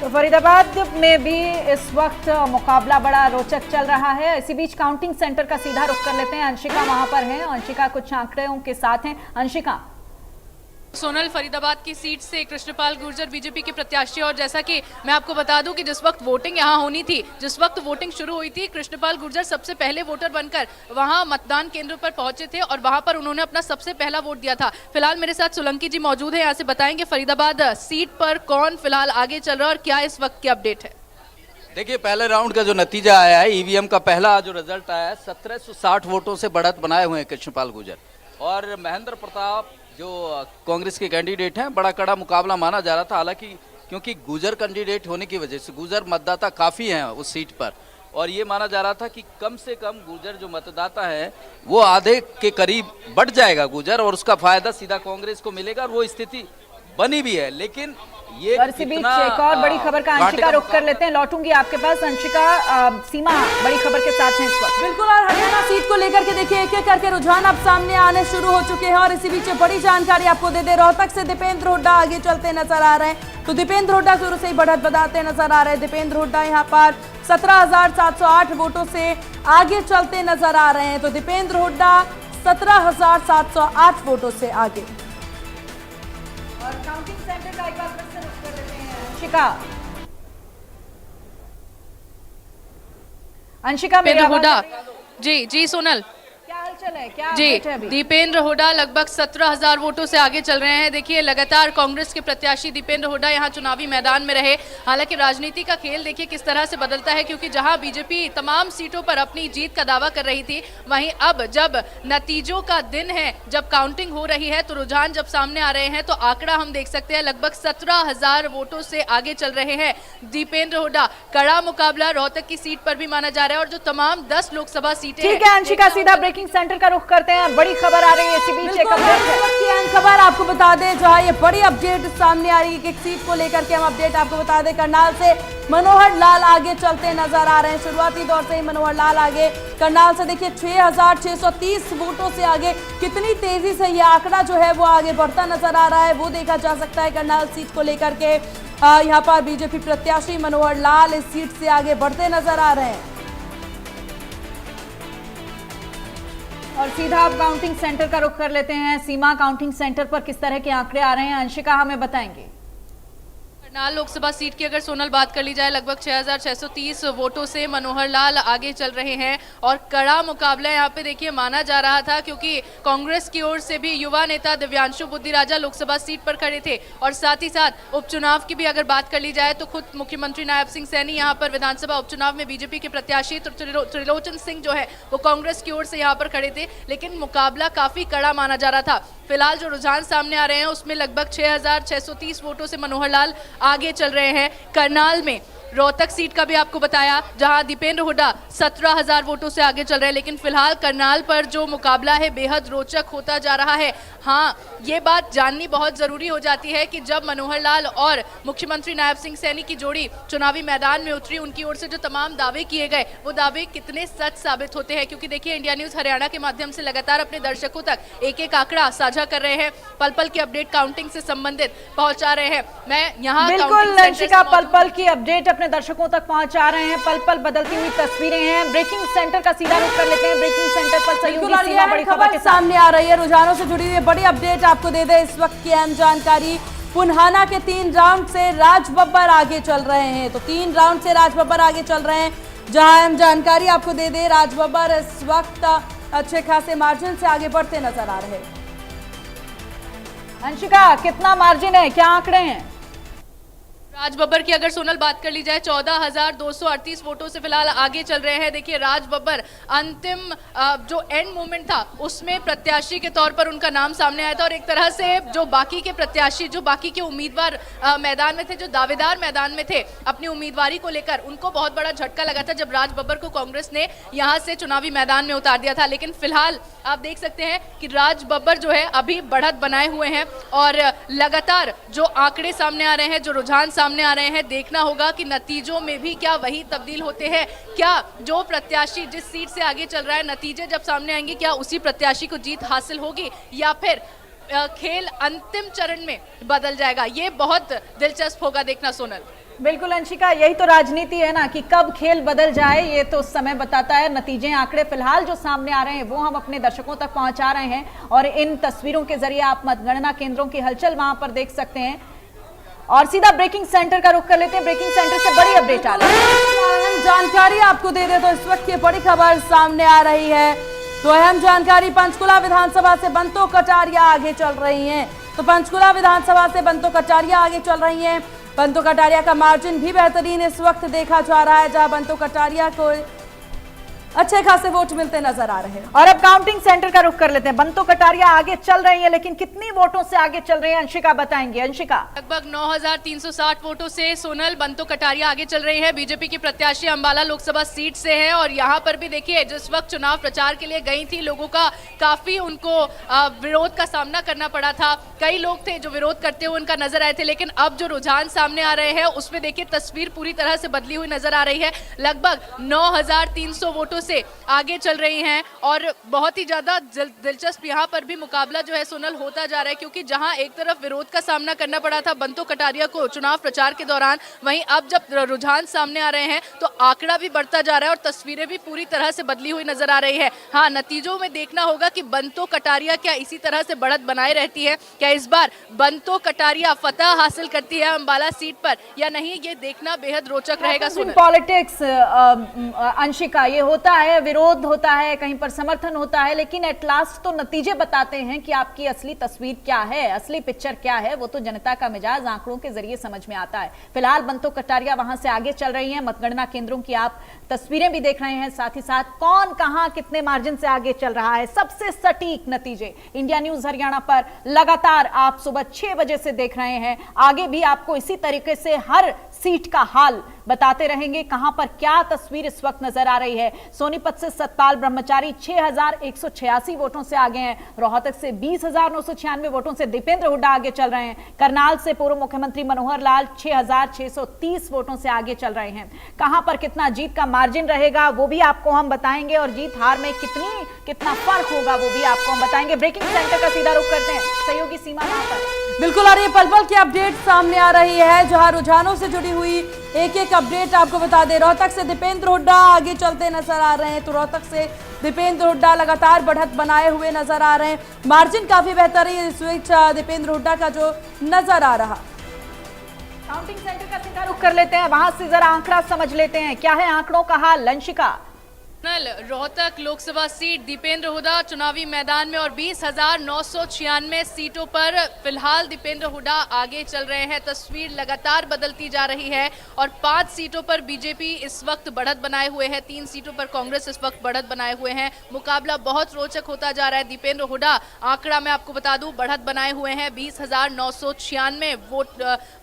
तो फरीदाबाद में भी इस वक्त मुकाबला बड़ा रोचक चल रहा है। इसी बीच काउंटिंग सेंटर का सीधा रुख कर लेते हैं। अंशिका वहां पर है, अंशिका कुछ आंकड़ों के साथ हैं। अंशिका, सोनल, फरीदाबाद की सीट से कृष्णपाल गुर्जर बीजेपी के प्रत्याशी, और जैसा कि मैं आपको बता दूं कि जिस वक्त वोटिंग यहां होनी थी, जिस वक्त वोटिंग शुरू हुई थी, कृष्णपाल गुर्जर सबसे पहले वोटर बनकर वहां मतदान केंद्र पर पहुंचे थे और वहां पर उन्होंने अपना सबसे पहला वोट दिया था। फिलहाल मेरे साथ सोलंकी जी मौजूद है, यहाँ से बताएंगे फरीदाबाद सीट पर कौन फिलहाल आगे चल रहा है और क्या इस वक्त की अपडेट है। देखिए, पहले राउंड का जो नतीजा आया है, ईवीएम का पहला जो रिजल्ट आया है, 1760 वोटों से बढ़त बनाए हुए हैं कृष्णपाल गुर्जर। और महेंद्र प्रताप जो कांग्रेस के कैंडिडेट हैं, बड़ा कड़ा मुकाबला माना जा रहा था। हालांकि क्योंकि गुर्जर कैंडिडेट होने की वजह से गुर्जर मतदाता काफ़ी हैं उस सीट पर, और ये माना जा रहा था कि कम से कम गुर्जर जो मतदाता है वो आधे के करीब बढ़ जाएगा गुर्जर, और उसका फायदा सीधा कांग्रेस को मिलेगा, और वो स्थिति बनी भी है। लेकिन ये इसी बीच एक और बड़ी खबर का अंशिका रुख कर लेते हैं, लौटूंगी आपके पास। अंशिका, सीमा बड़ी खबर के साथ हैं इस वक्त। बिल्कुल, और हरियाणा सीट को लेकर के देखिए एक एक करके रुझान अब सामने आने शुरू हो चुके हैं और इसी बीच बड़ी जानकारी आपको दे दे। रोहतक से दीपेंद्र हुड्डा आगे चलते नजर आ रहे हैं। तो दीपेंद्र हुड्डा शुरू से ही बढ़त बताते नजर आ रहे हैं। दीपेंद्र हुड्डा यहाँ पर 17,708 वोटों से आगे चलते नजर आ रहे हैं। तो दीपेंद्र हुड्डा 17,708 वोटों से आगे। और काउंटिंग सेंटर का एक बार फिर से रुख कर लेते हैं। अंशिका, मेरी आवाज हुड्डा, जी सोनल, क्या हालचाल है, क्या जी अपडेट है अभी? दीपेंद्र हुड्डा लगभग 17,000 वोटों से आगे चल रहे हैं। देखिए, लगातार कांग्रेस के प्रत्याशी दीपेंद्र हुड्डा यहां चुनावी मैदान में रहे। हालांकि राजनीति का खेल देखिए किस तरह से बदलता है, क्योंकि जहां बीजेपी तमाम सीटों पर अपनी जीत का दावा कर रही थी, वहीं अब जब नतीजों का दिन है, जब काउंटिंग हो रही है, तो रुझान जब सामने आ रहे हैं तो आंकड़ा हम देख सकते हैं, लगभग 17,000 वोटों से आगे चल रहे हैं दीपेंद्र हुड्डा। कड़ा मुकाबला रोहतक की सीट पर भी माना जा रहा है और जो तमाम 10 लोकसभा सीटें, ठीक है अंशिका, सीधा ब्रेकिंग सेंटर का रुख करते हैं। बड़ी खबर आ रही है, इसी बीच एक अपडेट है। खबर आपको बता दें, जहां ये बड़ी अपडेट सामने आ रही है, एक सीट को लेकर के हम अपडेट आपको बता दें। करनाल से मनोहर लाल आगे चलते नजर आ रहे हैं। शुरुआती दौर से ही मनोहर लाल आगे करनाल से देखिए 6,630 वोटों से आगे। कितनी तेजी से ये आंकड़ा जो है वो आगे बढ़ता नजर आ रहा है, वो देखा जा सकता है। करनाल सीट को लेकर के यहाँ पर बीजेपी प्रत्याशी मनोहर लाल इस सीट से आगे बढ़ते नजर आ रहे हैं। और सीधा आप काउंटिंग सेंटर का रुख कर लेते हैं। सीमा, काउंटिंग सेंटर पर किस तरह के आंकड़े आ रहे हैं, अंशिका हमें बताएंगे। करनाल लोकसभा सीट की अगर सोनल बात कर ली जाए, लगभग 6,630 वोटों से मनोहर लाल आगे चल रहे हैं और कड़ा मुकाबला यहाँ पे देखिए माना जा रहा था, क्योंकि कांग्रेस की ओर से भी युवा नेता दिव्यांशु बुद्धिराजा लोकसभा सीट पर खड़े थे और साथ ही साथ उपचुनाव की भी अगर बात कर ली जाए तो खुद मुख्यमंत्री नायब सिंह सैनी यहाँ पर विधानसभा उपचुनाव में बीजेपी के प्रत्याशी त्रिलोचन सिंह जो है वो कांग्रेस की ओर से यहाँ पर खड़े थे, लेकिन मुकाबला काफी कड़ा माना जा रहा था। फिलहाल जो रुझान सामने आ रहे हैं उसमें लगभग 6,630 वोटों से मनोहर लाल आगे चल रहे हैं। करनाल में रोहतक सीट का भी आपको बताया, जहां दीपेंद्र हुड्डा 17,000 वोटों से आगे चल रहे हैं, लेकिन फिलहाल करनाल पर जो मुकाबला है बेहद रोचक होता जा रहा है। हाँ, ये बात जाननी बहुत जरूरी हो जाती है कि जब मनोहर लाल और मुख्यमंत्री नायब सिंह सैनी की जोड़ी चुनावी मैदान में उतरी, उनकी ओर से जो तमाम दावे किए गए वो दावे कितने सच साबित होते हैं। क्योंकि देखिए, इंडिया न्यूज हरियाणा के माध्यम से लगातार अपने दर्शकों तक एक एक आंकड़ा साझा कर रहे हैं, पल पल की अपडेट काउंटिंग से संबंधित पहुंचा रहे हैं। मैं यहाँ बिल्कुल अंशिका पल पल की अपडेट अपने दर्शकों तक पहुंचा रहे हैं, पल पल बदलती हुई तस्वीरें हैं। ब्रेकिंग सेंटर का सीधा रुख कर लेते हैं। ब्रेकिंग सेंटर पर सहयोगी सीमा बड़ी खबर के सामने आ रही है, रुझानों से जुड़ी हुई बड़ी अपडेट आपको दे दे। इस वक्त की अहम जानकारी पुन्हाना के 3 राउंड से राज बब्बर आगे चल रहे हैं। तो 3 राउंड से राज बब्बर आगे चल रहे हैं। जहां हम जानकारी आपको दे दें, राज बब्बर इस वक्त अच्छे खासे मार्जिन से आगे बढ़ते नजर आ रहे हैं। अंशिका, कितना मार्जिन है, क्या आंकड़े हैं? राज बब्बर की अगर सोनल बात कर ली जाए 14,238 वोटों से फिलहाल आगे चल रहे हैं। देखिए राज बब्बर अंतिम जो एंड मोमेंट था उसमें प्रत्याशी के तौर पर उनका नाम सामने आया था और एक तरह से जो बाकी के प्रत्याशी, जो बाकी के उम्मीदवार मैदान में थे, जो दावेदार मैदान में थे अपनी उम्मीदवारी को लेकर, उनको बहुत बड़ा झटका लगा था जब राज बब्बर को कांग्रेस ने यहाँ से चुनावी मैदान में उतार दिया था। लेकिन फिलहाल आप देख सकते हैं कि राज बब्बर जो है अभी बढ़त बनाए हुए हैं और लगातार जो आंकड़े सामने आ रहे हैं, जो रुझान सामने आ रहे हैं, देखना होगा कि नतीजों में भी क्या वही तब्दील होते हैं। क्या जो प्रत्याशी जिस सीट से आगे चल रहा है, नतीजे जब सामने आएंगे, क्या उसी प्रत्याशी को जीत हासिल होगी या फिर खेल अंतिम चरण में बदल जाएगा? ये बहुत दिलचस्प होगा देखना सोनल। बिल्कुल अंशिका, यही तो राजनीति है ना कि कब खेल बदल जाए ये तो समय बताता है। नतीजे, आंकड़े फिलहाल जो सामने आ रहे हैं वो हम अपने दर्शकों तक पहुंचा रहे हैं और इन तस्वीरों के जरिए आप मतगणना केंद्रों की हलचल वहां पर देख सकते हैं। और सीधा ब्रेकिंग सेंटर का रुख कर लेते हैं। ब्रेकिंग सेंटर से बड़ी अपडेट आ रही है, जानकारी आपको दे दे तो इस वक्त की बड़ी खबर सामने आ रही है। तो अहम जानकारी, पंचकुला विधानसभा से बंतो कटारिया आगे चल रही हैं। तो पंचकुला विधानसभा से बंतो कटारिया आगे चल रही हैं। बंतो कटारिया का मार्जिन भी बेहतरीन इस वक्त देखा जा रहा है, जहां बंतो कटारिया को अच्छे खासे वोट मिलते नजर आ रहे हैं। और अब काउंटिंग सेंटर का रुख कर लेते हैं। बंतो कटारिया आगे चल रही है, लेकिन कितनी वोटों से आगे चल रही है अंशिका बताएंगे। अंशिका, लगभग 9,360 वोटों से सोनल बंतो कटारिया आगे चल रही है। बीजेपी की प्रत्याशी अंबाला लोकसभा सीट से है और यहाँ पर भी देखिए जिस वक्त चुनाव प्रचार के लिए गई थी, लोगों का काफी उनको विरोध का सामना करना पड़ा था। कई लोग थे जो विरोध करते हुए उनका नजर आए थे, लेकिन अब जो रुझान सामने आ रहे हैं उसमें देखिए तस्वीर पूरी तरह से बदली हुई नजर आ रही है। लगभग 9,300 वोटों से आगे चल रही हैं और बहुत ही ज्यादा दिलचस्प यहाँ पर भी मुकाबला जो है सोनल होता जा रहा है, क्योंकि जहां एक तरफ विरोध का सामना करना पड़ा था बंतो कटारिया को चुनाव प्रचार के दौरान, वहीं अब जब रुझान सामने आ रहे हैं तो आंकड़ा भी बढ़ता जा रहा है और तस्वीरें भी पूरी तरह से बदली हुई नजर आ रही है। हाँ, नतीजों में देखना होगा कि बंतो कटारिया क्या इसी तरह से बढ़त बनाए रहती है, क्या इस बार बंतो कटारिया फतह हासिल करती है अंबाला सीट पर या नहीं, ये देखना बेहद रोचक रहेगा सोनल। पॉलिटिक्स अंशिका, ये होता है, विरोध होता है, कहीं पर समर्थन होता है, लेकिन एट लास्ट तो नतीजे बताते हैं कि आपकी असली तस्वीर क्या है, असली पिक्चर क्या है। वो तो जनता का मिजाज आंकड़ों के जरिए समझ में आता है। फिलहाल बंतो कटारिया वहां से आगे चल रही हैं। मतगणना केंद्रों की आप तस्वीरें भी देख रहे हैं, साथ ही साथ कौन कहां कितने मार्जिन से आगे चल रहा है। सबसे सटीक नतीजे इंडिया न्यूज हरियाणा पर लगातार आप सुबह 6 बजे से देख रहे हैं। आगे भी आपको इसी तरीके से हर सीट का हाल बताते रहेंगे, कहां पर क्या तस्वीर इस वक्त नजर आ रही है। सोनीपत से सतपाल ब्रह्मचारी 6,186 वोटों से आगे हैं। रोहतक से 20,996 वोटों से दीपेंद्र हुड्डा आगे चल रहे हैं। करनाल से पूर्व मुख्यमंत्री मनोहर लाल 6,630 वोटों से आगे चल रहे हैं। कहां पर कितना जीत का मार्जिन रहेगा वो भी आपको हम बताएंगे और जीत हार में कितना फर्क होगा वो भी आपको हम बताएंगे। ब्रेकिंग सेंटर का सीधा रुख करते हैं, सहयोगी सीमा वहां पर। बिल्कुल, और ये पल पल की अपडेट सामने आ रही है, जहां रुझानों से जुड़ी हुई एक एक अपडेट आपको बता दें। रोहतक से दीपेंद्र हुड्डा आगे चलते नजर आ रहे हैं। तो रोहतक से दीपेंद्र हुड्डा लगातार बढ़त बनाए हुए नजर आ रहे हैं। मार्जिन काफी बेहतरीन इस वक्त दीपेंद्र हुड्डा का जो नजर आ रहा। काउंटिंग सेंटर का सीधा रुख कर लेते हैं, वहां से जरा आंकड़ा समझ लेते हैं, क्या है आंकड़ों का हाल। लंशिका, रोहतक लोकसभा सीट दीपेंद्र हुड्डा चुनावी मैदान में और 20,996 सीटों पर फिलहाल दीपेंद्र हुड्डा आगे चल रहे हैं। तस्वीर लगातार बदलती जा रही है और 5 सीटों पर बीजेपी इस वक्त बढ़त बनाए हुए है, 3 सीटों पर कांग्रेस इस वक्त बढ़त बनाए हुए हैं। मुकाबला बहुत रोचक होता जा रहा है। दीपेंद्र हुड्डा आंकड़ा मैं आपको बता दूं बढ़त बनाए हुए हैं, 20,996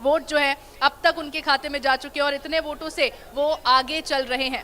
वोट जो है अब तक उनके खाते में जा चुके हैं और इतने वोटों से वो आगे चल रहे हैं।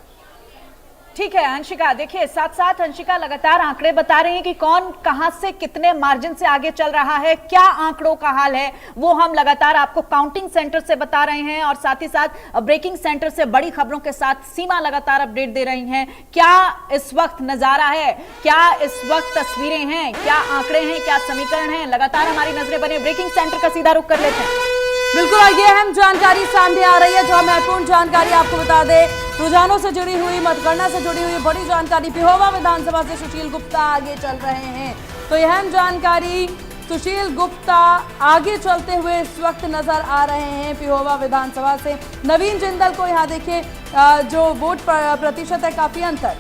ठीक है अंशिका, देखिए साथ साथ अंशिका लगातार आंकड़े बता रही हैं कि कौन कहां से कितने मार्जिन से आगे चल रहा है, क्या आंकड़ों का हाल है वो हम लगातार आपको काउंटिंग सेंटर से बता रहे हैं और साथ ही साथ ब्रेकिंग सेंटर से बड़ी खबरों के साथ सीमा लगातार अपडेट दे रही हैं। क्या इस वक्त नजारा है, क्या इस वक्त तस्वीरें हैं, क्या आंकड़े हैं, क्या समीकरण है, लगातार हमारी नजरें बने। ब्रेकिंग सेंटर का सीधा रुख कर लेते हैं। बिल्कुल, ये अहम जानकारी सामने आ रही है, जो महत्वपूर्ण जानकारी आपको बता दें। रुझानों से जुड़ी हुई, मतगणना से जुड़ी हुई बड़ी जानकारी। पिहोवा विधानसभा से सुशील गुप्ता आगे चल रहे हैं। तो यह अहम जानकारी सुशील गुप्ता आगे चलते हुए इस वक्त नजर आ रहे हैं पिहोवा विधानसभा से। नवीन जिंदल को यहाँ देखिए जो वोट प्रतिशत है काफी अंतर।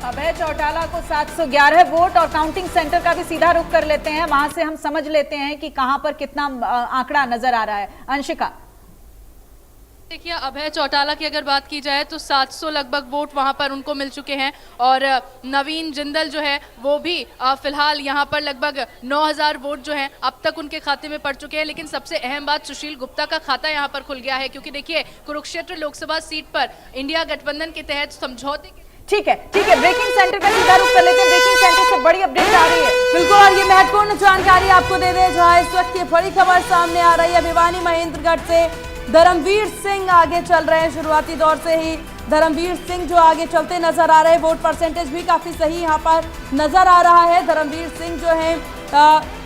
अभय चौटाला को 711 वोट और काउंटिंग सेंटर का भी सीधा रुख कर लेते हैं, वहां से हम समझ लेते हैं कि कहां पर कितना आंकड़ा नजर आ रहा है। अंशिका, देखिए अभय चौटाला की अगर बात की जाए तो 700 लगभग वोट वहां पर उनको मिल चुके हैं और नवीन जिंदल जो है वो भी फिलहाल यहां पर लगभग 9000 वोट जो हैं अब तक उनके खाते में पड़ चुके हैं। लेकिन सबसे अहम बात सुशील गुप्ता का खाता यहां पर खुल गया है, क्योंकि देखिए कुरुक्षेत्र लोकसभा सीट पर इंडिया गठबंधन के तहत समझौते। ठीक है, ब्रेकिंग सेंटर का सीधा रुख कर लेते हैं। ब्रेकिंग सेंटर से बड़ी अपडेट आ रही है। बिल्कुल, और ये महत्वपूर्ण जानकारी आपको दे दें जहां इस वक्त ये बड़ी खबर सामने आ रही है। भिवानी महेंद्रगढ़ से धर्मवीर सिंह आगे चल रहे हैं। शुरुआती दौर से ही धर्मवीर सिंह जो आगे चलते नजर आ रहे हैं। वोट परसेंटेज भी काफी सही यहाँ पर नजर आ रहा है। धर्मवीर सिंह जो है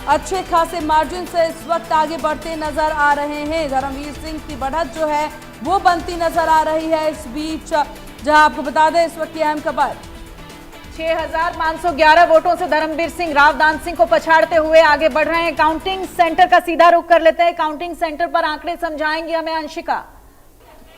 अच्छे खासे मार्जिन से इस वक्त आगे बढ़ते नजर आ रहे हैं। धर्मवीर सिंह की बढ़त जो है वो बनती नजर आ रही है। इस बीच जहां आपको बता दें इस वक्त की अहम खबर 6511 वोटों से धर्मवीर सिंह रावदान सिंह को पछाड़ते हुए आगे बढ़ रहे हैं। काउंटिंग सेंटर का सीधा रुख कर लेते हैं। काउंटिंग सेंटर पर आंकड़े समझाएंगे हमें अंशिका।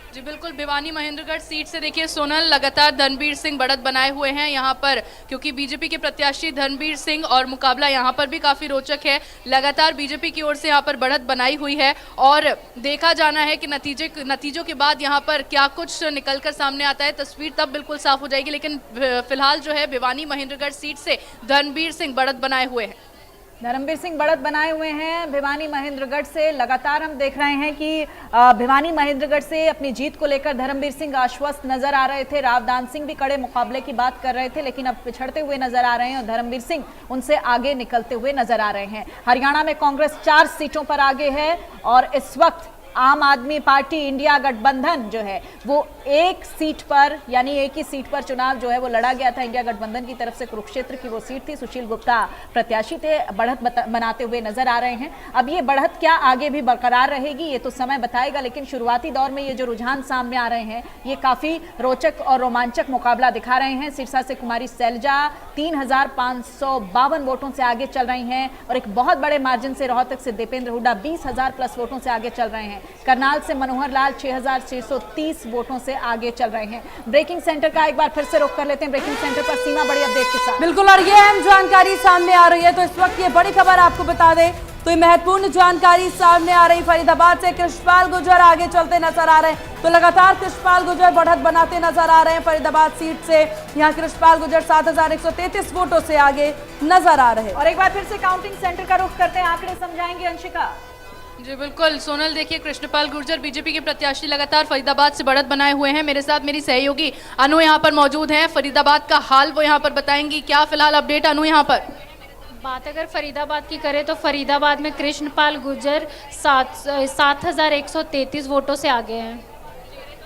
जी बिल्कुल, भिवानी महेंद्रगढ़ सीट से देखिए सोनल लगातार धर्मवीर सिंह बढ़त बनाए हुए हैं यहाँ पर, क्योंकि बीजेपी के प्रत्याशी धर्मवीर सिंह और मुकाबला यहाँ पर भी काफी रोचक है। लगातार बीजेपी की ओर से यहाँ पर बढ़त बनाई हुई है और देखा जाना है कि नतीजों के बाद यहाँ पर क्या कुछ निकलकर सामने आता है, तस्वीर तब बिल्कुल साफ हो जाएगी। लेकिन फिलहाल जो है भिवानी महेंद्रगढ़ सीट से धर्मवीर सिंह बढ़त बनाए हुए हैं। धर्मवीर सिंह बढ़त बनाए हुए हैं भिवानी महेंद्रगढ़ से। लगातार हम देख रहे हैं कि भिवानी महेंद्रगढ़ से अपनी जीत को लेकर धर्मवीर सिंह आश्वस्त नजर आ रहे थे। रावदान सिंह भी कड़े मुकाबले की बात कर रहे थे, लेकिन अब पिछड़ते हुए नजर आ रहे हैं और धर्मवीर सिंह उनसे आगे निकलते हुए नजर आ रहे हैं। हरियाणा में कांग्रेस 4 सीटों पर आगे है और इस वक्त आम आदमी पार्टी इंडिया गठबंधन जो है वो एक सीट पर, यानी एक ही सीट पर चुनाव जो है वो लड़ा गया था इंडिया गठबंधन की तरफ से। कुरुक्षेत्र की वो सीट थी, सुशील गुप्ता प्रत्याशी थे, बढ़त बनाते हुए नजर आ रहे हैं। अब ये बढ़त क्या आगे भी बरकरार रहेगी ये तो समय बताएगा, लेकिन शुरुआती दौर में ये जो रुझान सामने आ रहे हैं ये काफी रोचक और रोमांचक मुकाबला दिखा रहे हैं। सिरसा से कुमारी सैलजा 3552 वोटों से आगे चल रही हैं और एक बहुत बड़े मार्जिन से रोहतक से दीपेंद्र हुड्डा 20,000 प्लस वोटों से आगे चल रहे हैं। करनाल से मनोहर लाल 6630 वोटों से आगे चल रहे हैं। ब्रेकिंग सेंटर का एक बार फिर से रुख कर लेते हैं। ब्रेकिंग सेंटर पर सीमा बड़ी अपडेट के साथ। बिल्कुल, और ये अहम जानकारी सामने आ रही है। तो इस वक्त ये बड़ी खबर आपको बता दें तो ये महत्वपूर्ण जानकारी सामने आ रही। फरीदाबाद से कृष्णपाल गुर्जर आगे चलते नजर आ रहे हैं। तो लगातार कृष्णपाल गुर्जर बढ़त बनाते नजर आ रहे हैं। फरीदाबाद सीट से यहाँ कृष्णपाल गुर्जर 7133 वोटों से आगे नजर आ रहे हैं। और एक बार फिर से काउंटिंग सेंटर का रुख करते हैं, आंकड़े समझाएंगे अंशिका। जी बिल्कुल सोनल, देखिए कृष्णपाल गुर्जर बीजेपी के प्रत्याशी लगातार फरीदाबाद से बढ़त बनाए हुए हैं। मेरे साथ मेरी सहयोगी अनु यहाँ पर मौजूद हैं। फरीदाबाद का हाल वो यहाँ पर बताएंगी। क्या फिलहाल अपडेट अनु यहाँ पर? बात अगर फरीदाबाद की करें तो फरीदाबाद में कृष्णपाल गुर्जर 7133 वोटों से आगे हैं।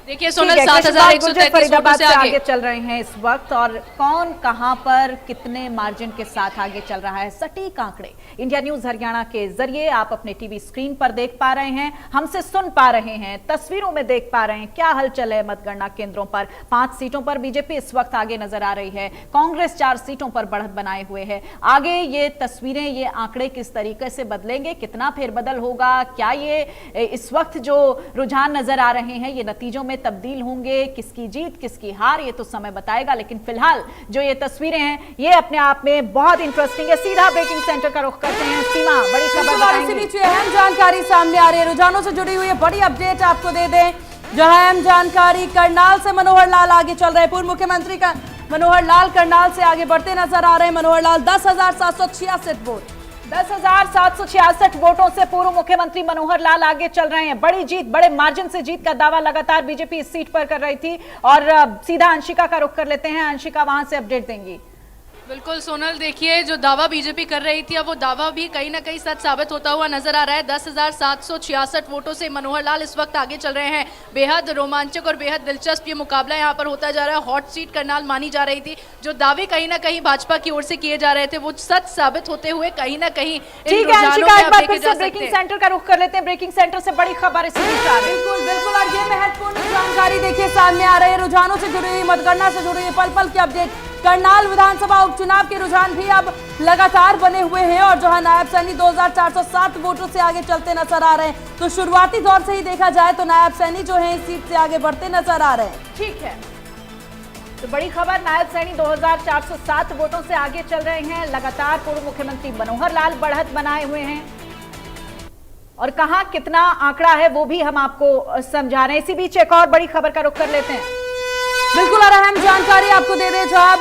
देखिए सोनल 7133 वोटों से आगे चल रहे हैं इस वक्त, और कौन कहां पर कितने मार्जिन के साथ आगे चल रहा है सटीक आंकड़े इंडिया न्यूज हरियाणा के जरिए आप अपने टीवी स्क्रीन पर देख पा रहे हैं, हमसे सुन पा रहे हैं, तस्वीरों में देख पा रहे हैं क्या हलचल है मतगणना केंद्रों पर। 5 सीटों पर बीजेपी इस वक्त आगे नजर आ रही है, कांग्रेस 4 सीटों पर बढ़त बनाए हुए है। आगे ये तस्वीरें, ये आंकड़े किस तरीके से बदलेंगे, कितना फेरबदल होगा, क्या ये इस वक्त जो रुझान नजर आ रहे हैं ये नतीजों में तब्दील होंगे, किसकी जीत किसकी हार ये तो समय बताएगा। लेकिन फिलहाल जो ये तस्वीरें हैं ये अपने आप में बहुत इंटरेस्टिंग है। सीधा ब्रेकिंग सेंटर का रुख करते हैं। सीमा बड़ी खबर बताएंगी। इसी बीच अहम जानकारी सामने आ रही है, रुझानों से जुड़ी हुई है बड़ी अपडेट आपको दे दें। जहां अहम जानकारी करनाल से मनोहर लाल आगे चल रहे हैं। पूर्व मुख्यमंत्री का मनोहर लाल करनाल से आगे बढ़ते नजर आ रहे हैं। मनोहर लाल 10,766 वोट 10,766 वोटों से पूर्व मुख्यमंत्री मनोहर लाल आगे चल रहे हैं। बड़ी जीत, बड़े मार्जिन से जीत का दावा लगातार बीजेपी इस सीट पर कर रही थी। और सीधा अंशिका का रुख कर लेते हैं। अंशिका वहां से अपडेट देंगी। बिल्कुल सोनल, देखिए जो दावा बीजेपी कर रही थी अब वो दावा भी कहीं ना कहीं सच साबित होता हुआ नजर आ रहा है। 10,766 वोटों से मनोहर लाल इस वक्त आगे चल रहे हैं। बेहद रोमांचक और बेहद दिलचस्प ये मुकाबला यहाँ पर होता जा रहा है। हॉट सीट करनाल मानी जा रही थी। जो दावे कहीं ना कहीं भाजपा की ओर से किए जा रहे थे वो सच साबित होते हुए कहीं ना कहीं ठीक है अंशिका, एक बार फिर से ब्रेकिंग सेंटर का रुख कर लेते हैं। ब्रेकिंग सेंटर से बड़ी खबर इसी बीच आ रही है। बिल्कुल बिल्कुल, और ये महत्वपूर्ण जानकारी देखिए सामने आ रही है। रुझानों से जुड़ी हुई, मतगणना से जुड़ी हुई पल पल की अपडेट करनाल विधानसभा उपचुनाव के रुझान भी अब लगातार बने हुए हैं और जहां नायब सैनी 2407 वोटों से आगे चलते नजर आ रहे हैं। तो शुरुआती दौर से ही देखा जाए तो नायब सैनी जो है इस सीट से आगे बढ़ते नजर आ रहे हैं। ठीक है, तो बड़ी खबर, नायब सैनी 2407 वोटों से आगे चल रहे हैं। लगातार पूर्व मुख्यमंत्री मनोहर लाल बढ़त बनाए हुए हैं और कहां कितना आंकड़ा है वो भी हम आपको समझा रहे हैं। इसी बीच एक और बड़ी खबर का रुख कर लेते हैं। बिल्कुल और अहम जानकारी आपको दे दें, जहां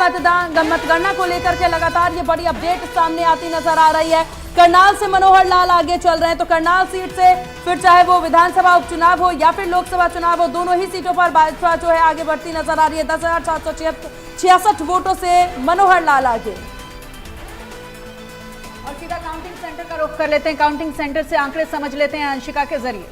मतगणना को लेकर के लगातार ये बड़ी अपडेट सामने आती नजर आ रही है। करनाल से मनोहर लाल आगे चल रहे हैं, तो करनाल सीट से फिर चाहे वो विधानसभा उपचुनाव हो या फिर लोकसभा चुनाव हो, दोनों ही सीटों पर भाजपा जो है आगे बढ़ती नजर आ रही है। 10,766 वोटों से मनोहर लाल आगे। और सीधा काउंटिंग सेंटर का रुख कर लेते हैं। काउंटिंग सेंटर से आंकड़े समझ लेते हैं अंशिका के जरिए।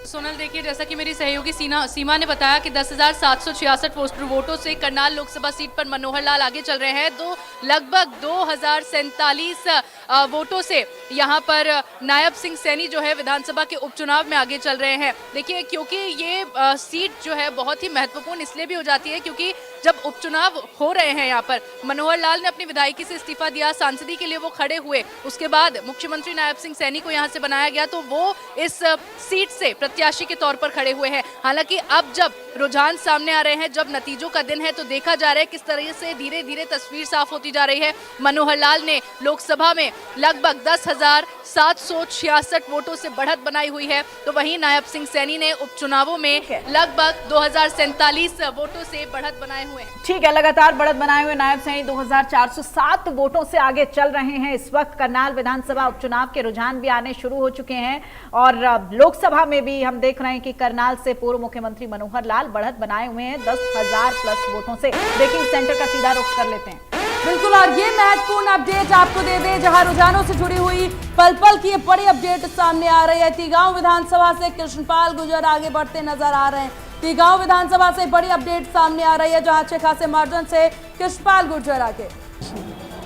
सोनल, देखिए जैसा कि मेरी सहयोगी सीमा ने बताया कि 10,766 वोटों से करनाल लोकसभा सीट पर मनोहर लाल आगे चल रहे हैं। तो लगभग 2,047 वोटों से यहां पर नायब सिंह सैनी जो है विधानसभा के उपचुनाव में आगे चल रहे हैं। देखिए क्योंकि ये सीट जो है बहुत ही महत्वपूर्ण इसलिए भी हो जाती है क्योंकि जब उपचुनाव हो रहे हैं यहाँ पर मनोहर लाल ने अपनी विधायकी से इस्तीफा दिया, सांसदी के लिए वो खड़े हुए, उसके बाद मुख्यमंत्री नायब सिंह सैनी को यहाँ से बनाया गया तो वो इस सीट से प्रत्याशी के तौर पर खड़े हुए हैं। हालांकि अब जब रुझान सामने आ रहे हैं, जब नतीजों का दिन है, तो देखा जा रहा है किस तरह से धीरे धीरे तस्वीर साफ होती जा रही है। मनोहर लाल ने लोकसभा में लगभग 10,766 वोटों से बढ़त बनाई हुई है, तो वहीं नायब सिंह सैनी ने उपचुनावों में लगभग 2,047 वोटों से बढ़त बनाए हुए हैं। ठीक है, लगातार बढ़त बनाए हुए नायब सैनी 2,407 वोटों से आगे चल रहे हैं। इस वक्त करनाल विधानसभा उपचुनाव के रुझान भी आने शुरू हो चुके हैं और लोकसभा में भी हम देख रहे हैं कि करनाल से पूर्व मुख्यमंत्री मनोहर लाल बढ़त बनाए हुए हैं 10,000 प्लस वोटों से। ब्रेकिंग सेंटर का सीधा रुख कर लेते हैं। बिल्कुल, और ये महत्वपूर्ण अपडेट आपको दे दें, जहां रुझानों से जुड़ी हुई पल पल की बड़ी अपडेट सामने आ रही है। तिगांव विधानसभा से कृष्णपाल गुर्जर आगे बढ़ते नजर आ रहे हैं। तिगांव विधानसभा से बड़ी अपडेट सामने आ रही है, जहां अच्छे खासे मार्जिन से कृष्णपाल गुर्जर आगे,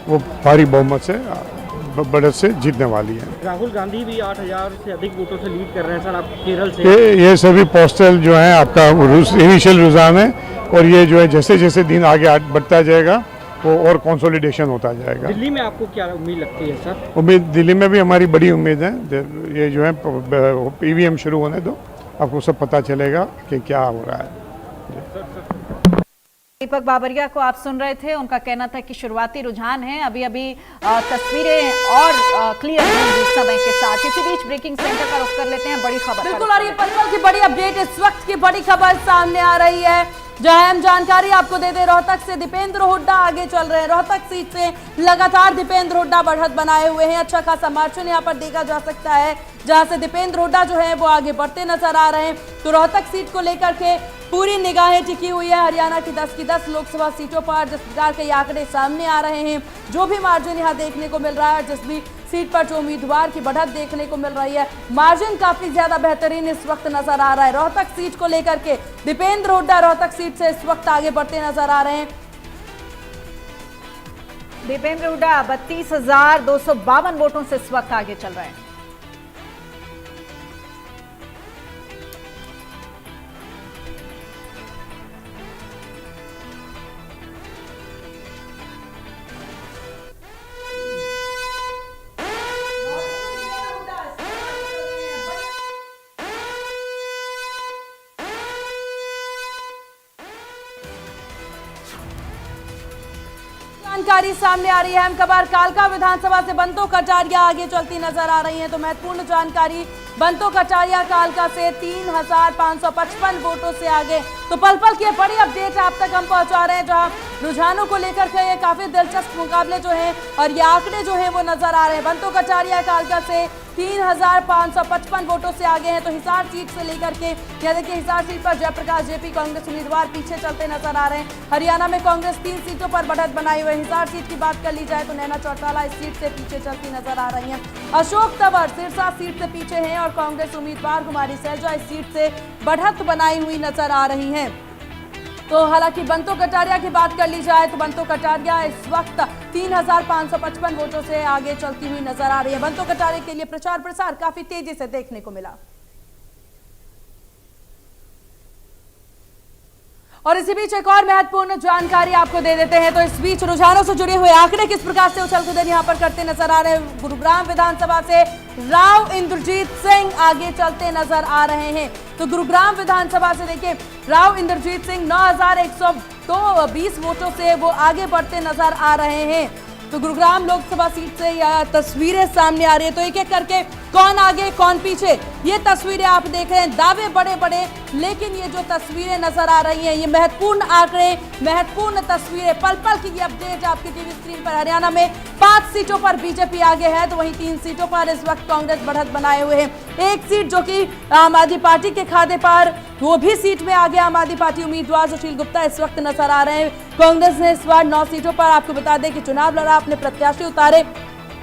वो भारी बहुमत से बढ़त से जीतने वाली है। राहुल गांधी भी 8,000 से अधिक वोटों से लीड कर रहे हैं सर, आप केरल से। ये सभी पोस्टल जो है आपका इनिशियल रुझान है और ये जो है जैसे जैसे दिन आगे बढ़ता जाएगा वो और कंसोलिडेशन होता जाएगा। दिल्ली में आपको क्या उम्मीद लगती है सर? उम्मीद दिल्ली में भी हमारी बड़ी उम्मीद है। ये जो है ईवीएम शुरू होने दो, आपको सब पता चलेगा कि क्या हो रहा है। दीपक बाबरिया को आप सुन रहे थे, उनका कहना था कि शुरुआती रुझान है, अभी अभी तस्वीरें और क्लियर होंगी समय के साथ। इसी बीच ब्रेकिंग सेंटर का रुख कर लेते हैं, बड़ी खबर। बिल्कुल, और ये पल की बड़ी अपडेट, इस वक्त की बड़ी खबर सामने आ रही है, जहां अहम जानकारी आपको दे दे। रोहतक से दीपेंद्र हुड्डा आगे चल रहे हैं। रोहतक सीट से लगातार दीपेंद्र हुड्डा बढ़त बनाए हुए हैं। अच्छा खासा मार्जिन यहां पर देखा जा सकता है, जहां से दीपेंद्र हुड्डा जो है वो आगे बढ़ते नजर आ रहे हैं। तो रोहतक सीट को लेकर के पूरी निगाहें टिकी हुई है हरियाणा की 10 लोकसभा सीटों पर। जिस प्रकार के आंकड़े सामने आ रहे हैं, जो भी मार्जिन यहाँ देखने को मिल रहा है, जिस भी सीट पर जो उम्मीदवार की बढ़त देखने को मिल रही है, मार्जिन काफी ज्यादा बेहतरीन इस वक्त नजर आ रहा है। रोहतक सीट को लेकर के दीपेंद्र हुड्डा रोहतक सीट से इस वक्त आगे बढ़ते नजर आ रहे हैं। दीपेंद्र हुड्डा 32,252 वोटों से इस वक्त आगे चल रहे हैं। जानकारी सामने आ रही है, अहम खबर, कालका विधानसभा से बंतो कटारिया आगे चलती नजर आ रही हैं। तो महत्वपूर्ण जानकारी, बंतो कटारिया कालका से 3,555 वोटों से आगे। तो पल पल की बड़ी अपडेट आप तक हम पहुंचा रहे हैं, जहां रुझानों को लेकर के ये काफी दिलचस्प मुकाबले जो हैं और ये आंकड़े जो हैं वो नजर आ रहे हैं। बंतो कटारिया कालका से 3,555 वोटों से आगे हैं। तो हिसार सीट से लेकर के यहाँ देखिए, हिसार सीट पर जयप्रकाश जेपी कांग्रेस उम्मीदवार पीछे चलते नजर आ रहे हैं। हरियाणा में कांग्रेस 3 सीटों पर बढ़त बनाई हुई है। हिसार सीट की बात कर ली जाए तो नैना चौटाला इस सीट से पीछे चलती नजर आ रही हैं। अशोक तंवर सिरसा सीट से पीछे हैं और कांग्रेस उम्मीदवार कुमारी सैलजा इस सीट से बढ़त बनाई हुई नजर आ रही हैं। तो हालांकि बंतो कटारिया की बात कर ली जाए तो बंतो कटारिया इस वक्त 3,555 वोटों से आगे चलती हुई नजर आ रही है। बंतो कटारिया के लिए प्रचार प्रसार काफी तेजी से देखने को मिला। और इसी बीच एक और महत्वपूर्ण जानकारी आपको दे देते हैं। तो इस बीच रुझानों से जुड़े हुए आंकड़े किस प्रकार से उछल कूदन यहाँ पर करते नजर आ रहे हैं। गुरुग्राम विधानसभा से राव इंद्रजीत सिंह आगे चलते नजर आ रहे हैं। तो गुरुग्राम विधानसभा से देखिए राव इंद्रजीत सिंह 9,120 वोटों से वो आगे बढ़ते नजर आ रहे हैं। तो गुरुग्राम लोकसभा सीट से यह तस्वीरें सामने आ रही है। तो एक एक करके कौन आगे कौन पीछे ये तस्वीरें आप देख रहे हैं। दावे बड़े बड़े, लेकिन ये जो तस्वीरें नजर आ रही हैं ये महत्वपूर्ण आंकड़े, महत्वपूर्ण तस्वीरें, पल पल की ये अपडेट आपकी टीवी स्क्रीन पर। हरियाणा में 5 सीटों पर बीजेपी आगे है, तो वहीं 3 सीटों पर इस वक्त कांग्रेस बढ़त बनाए हुए हैं। एक सीट जो कि आम आदमी पार्टी के खाते पर, वो भी सीट में आगे आम आदमी पार्टी उम्मीदवार सुशील गुप्ता इस वक्त नजर आ रहे हैं। कांग्रेस ने इस बार 9 सीटों पर, आपको बता दें कि चुनाव लड़ा, अपने प्रत्याशी उतारे।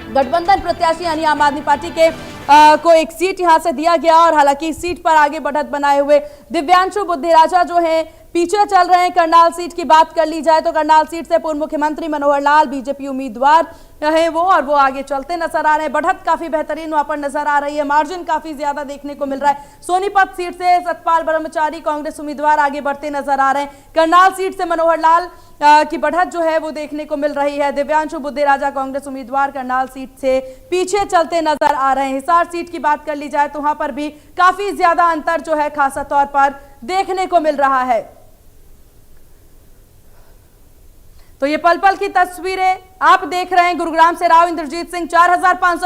गठबंधन प्रत्याशी यानी आम आदमी पार्टी के को एक सीट यहां से दिया गया और हालांकि इस सीट पर आगे बढ़त बनाए हुए दिव्यांशु बुद्धिराजा जो हैं पीछे चल रहे हैं। करनाल सीट की बात कर ली जाए तो करनाल सीट से पूर्व मुख्यमंत्री मनोहर लाल बीजेपी उम्मीदवार है वो, और वो आगे चलते नजर आ रहे हैं। बढ़त काफी बेहतरीन वहां पर नजर आ रही है, मार्जिन काफी ज्यादा देखने को मिल रहा है। सोनीपत सीट से सतपाल ब्रह्मचारी कांग्रेस उम्मीदवार आगे बढ़ते नजर आ रहे हैं। करनाल सीट से मनोहर लाल की बढ़त जो है वो देखने को मिल रही है। दिव्यांशु बुद्धिराजा कांग्रेस उम्मीदवार करनाल सीट से पीछे चलते नजर आ रहे हैं। हिसार सीट की बात कर ली जाए तो वहां पर भी काफी ज्यादा अंतर जो है खासा तौर पर देखने को मिल रहा है। तो ये पल पल की तस्वीरें आप देख रहे हैं। गुरुग्राम से राव इंद्रजीत सिंह 4,500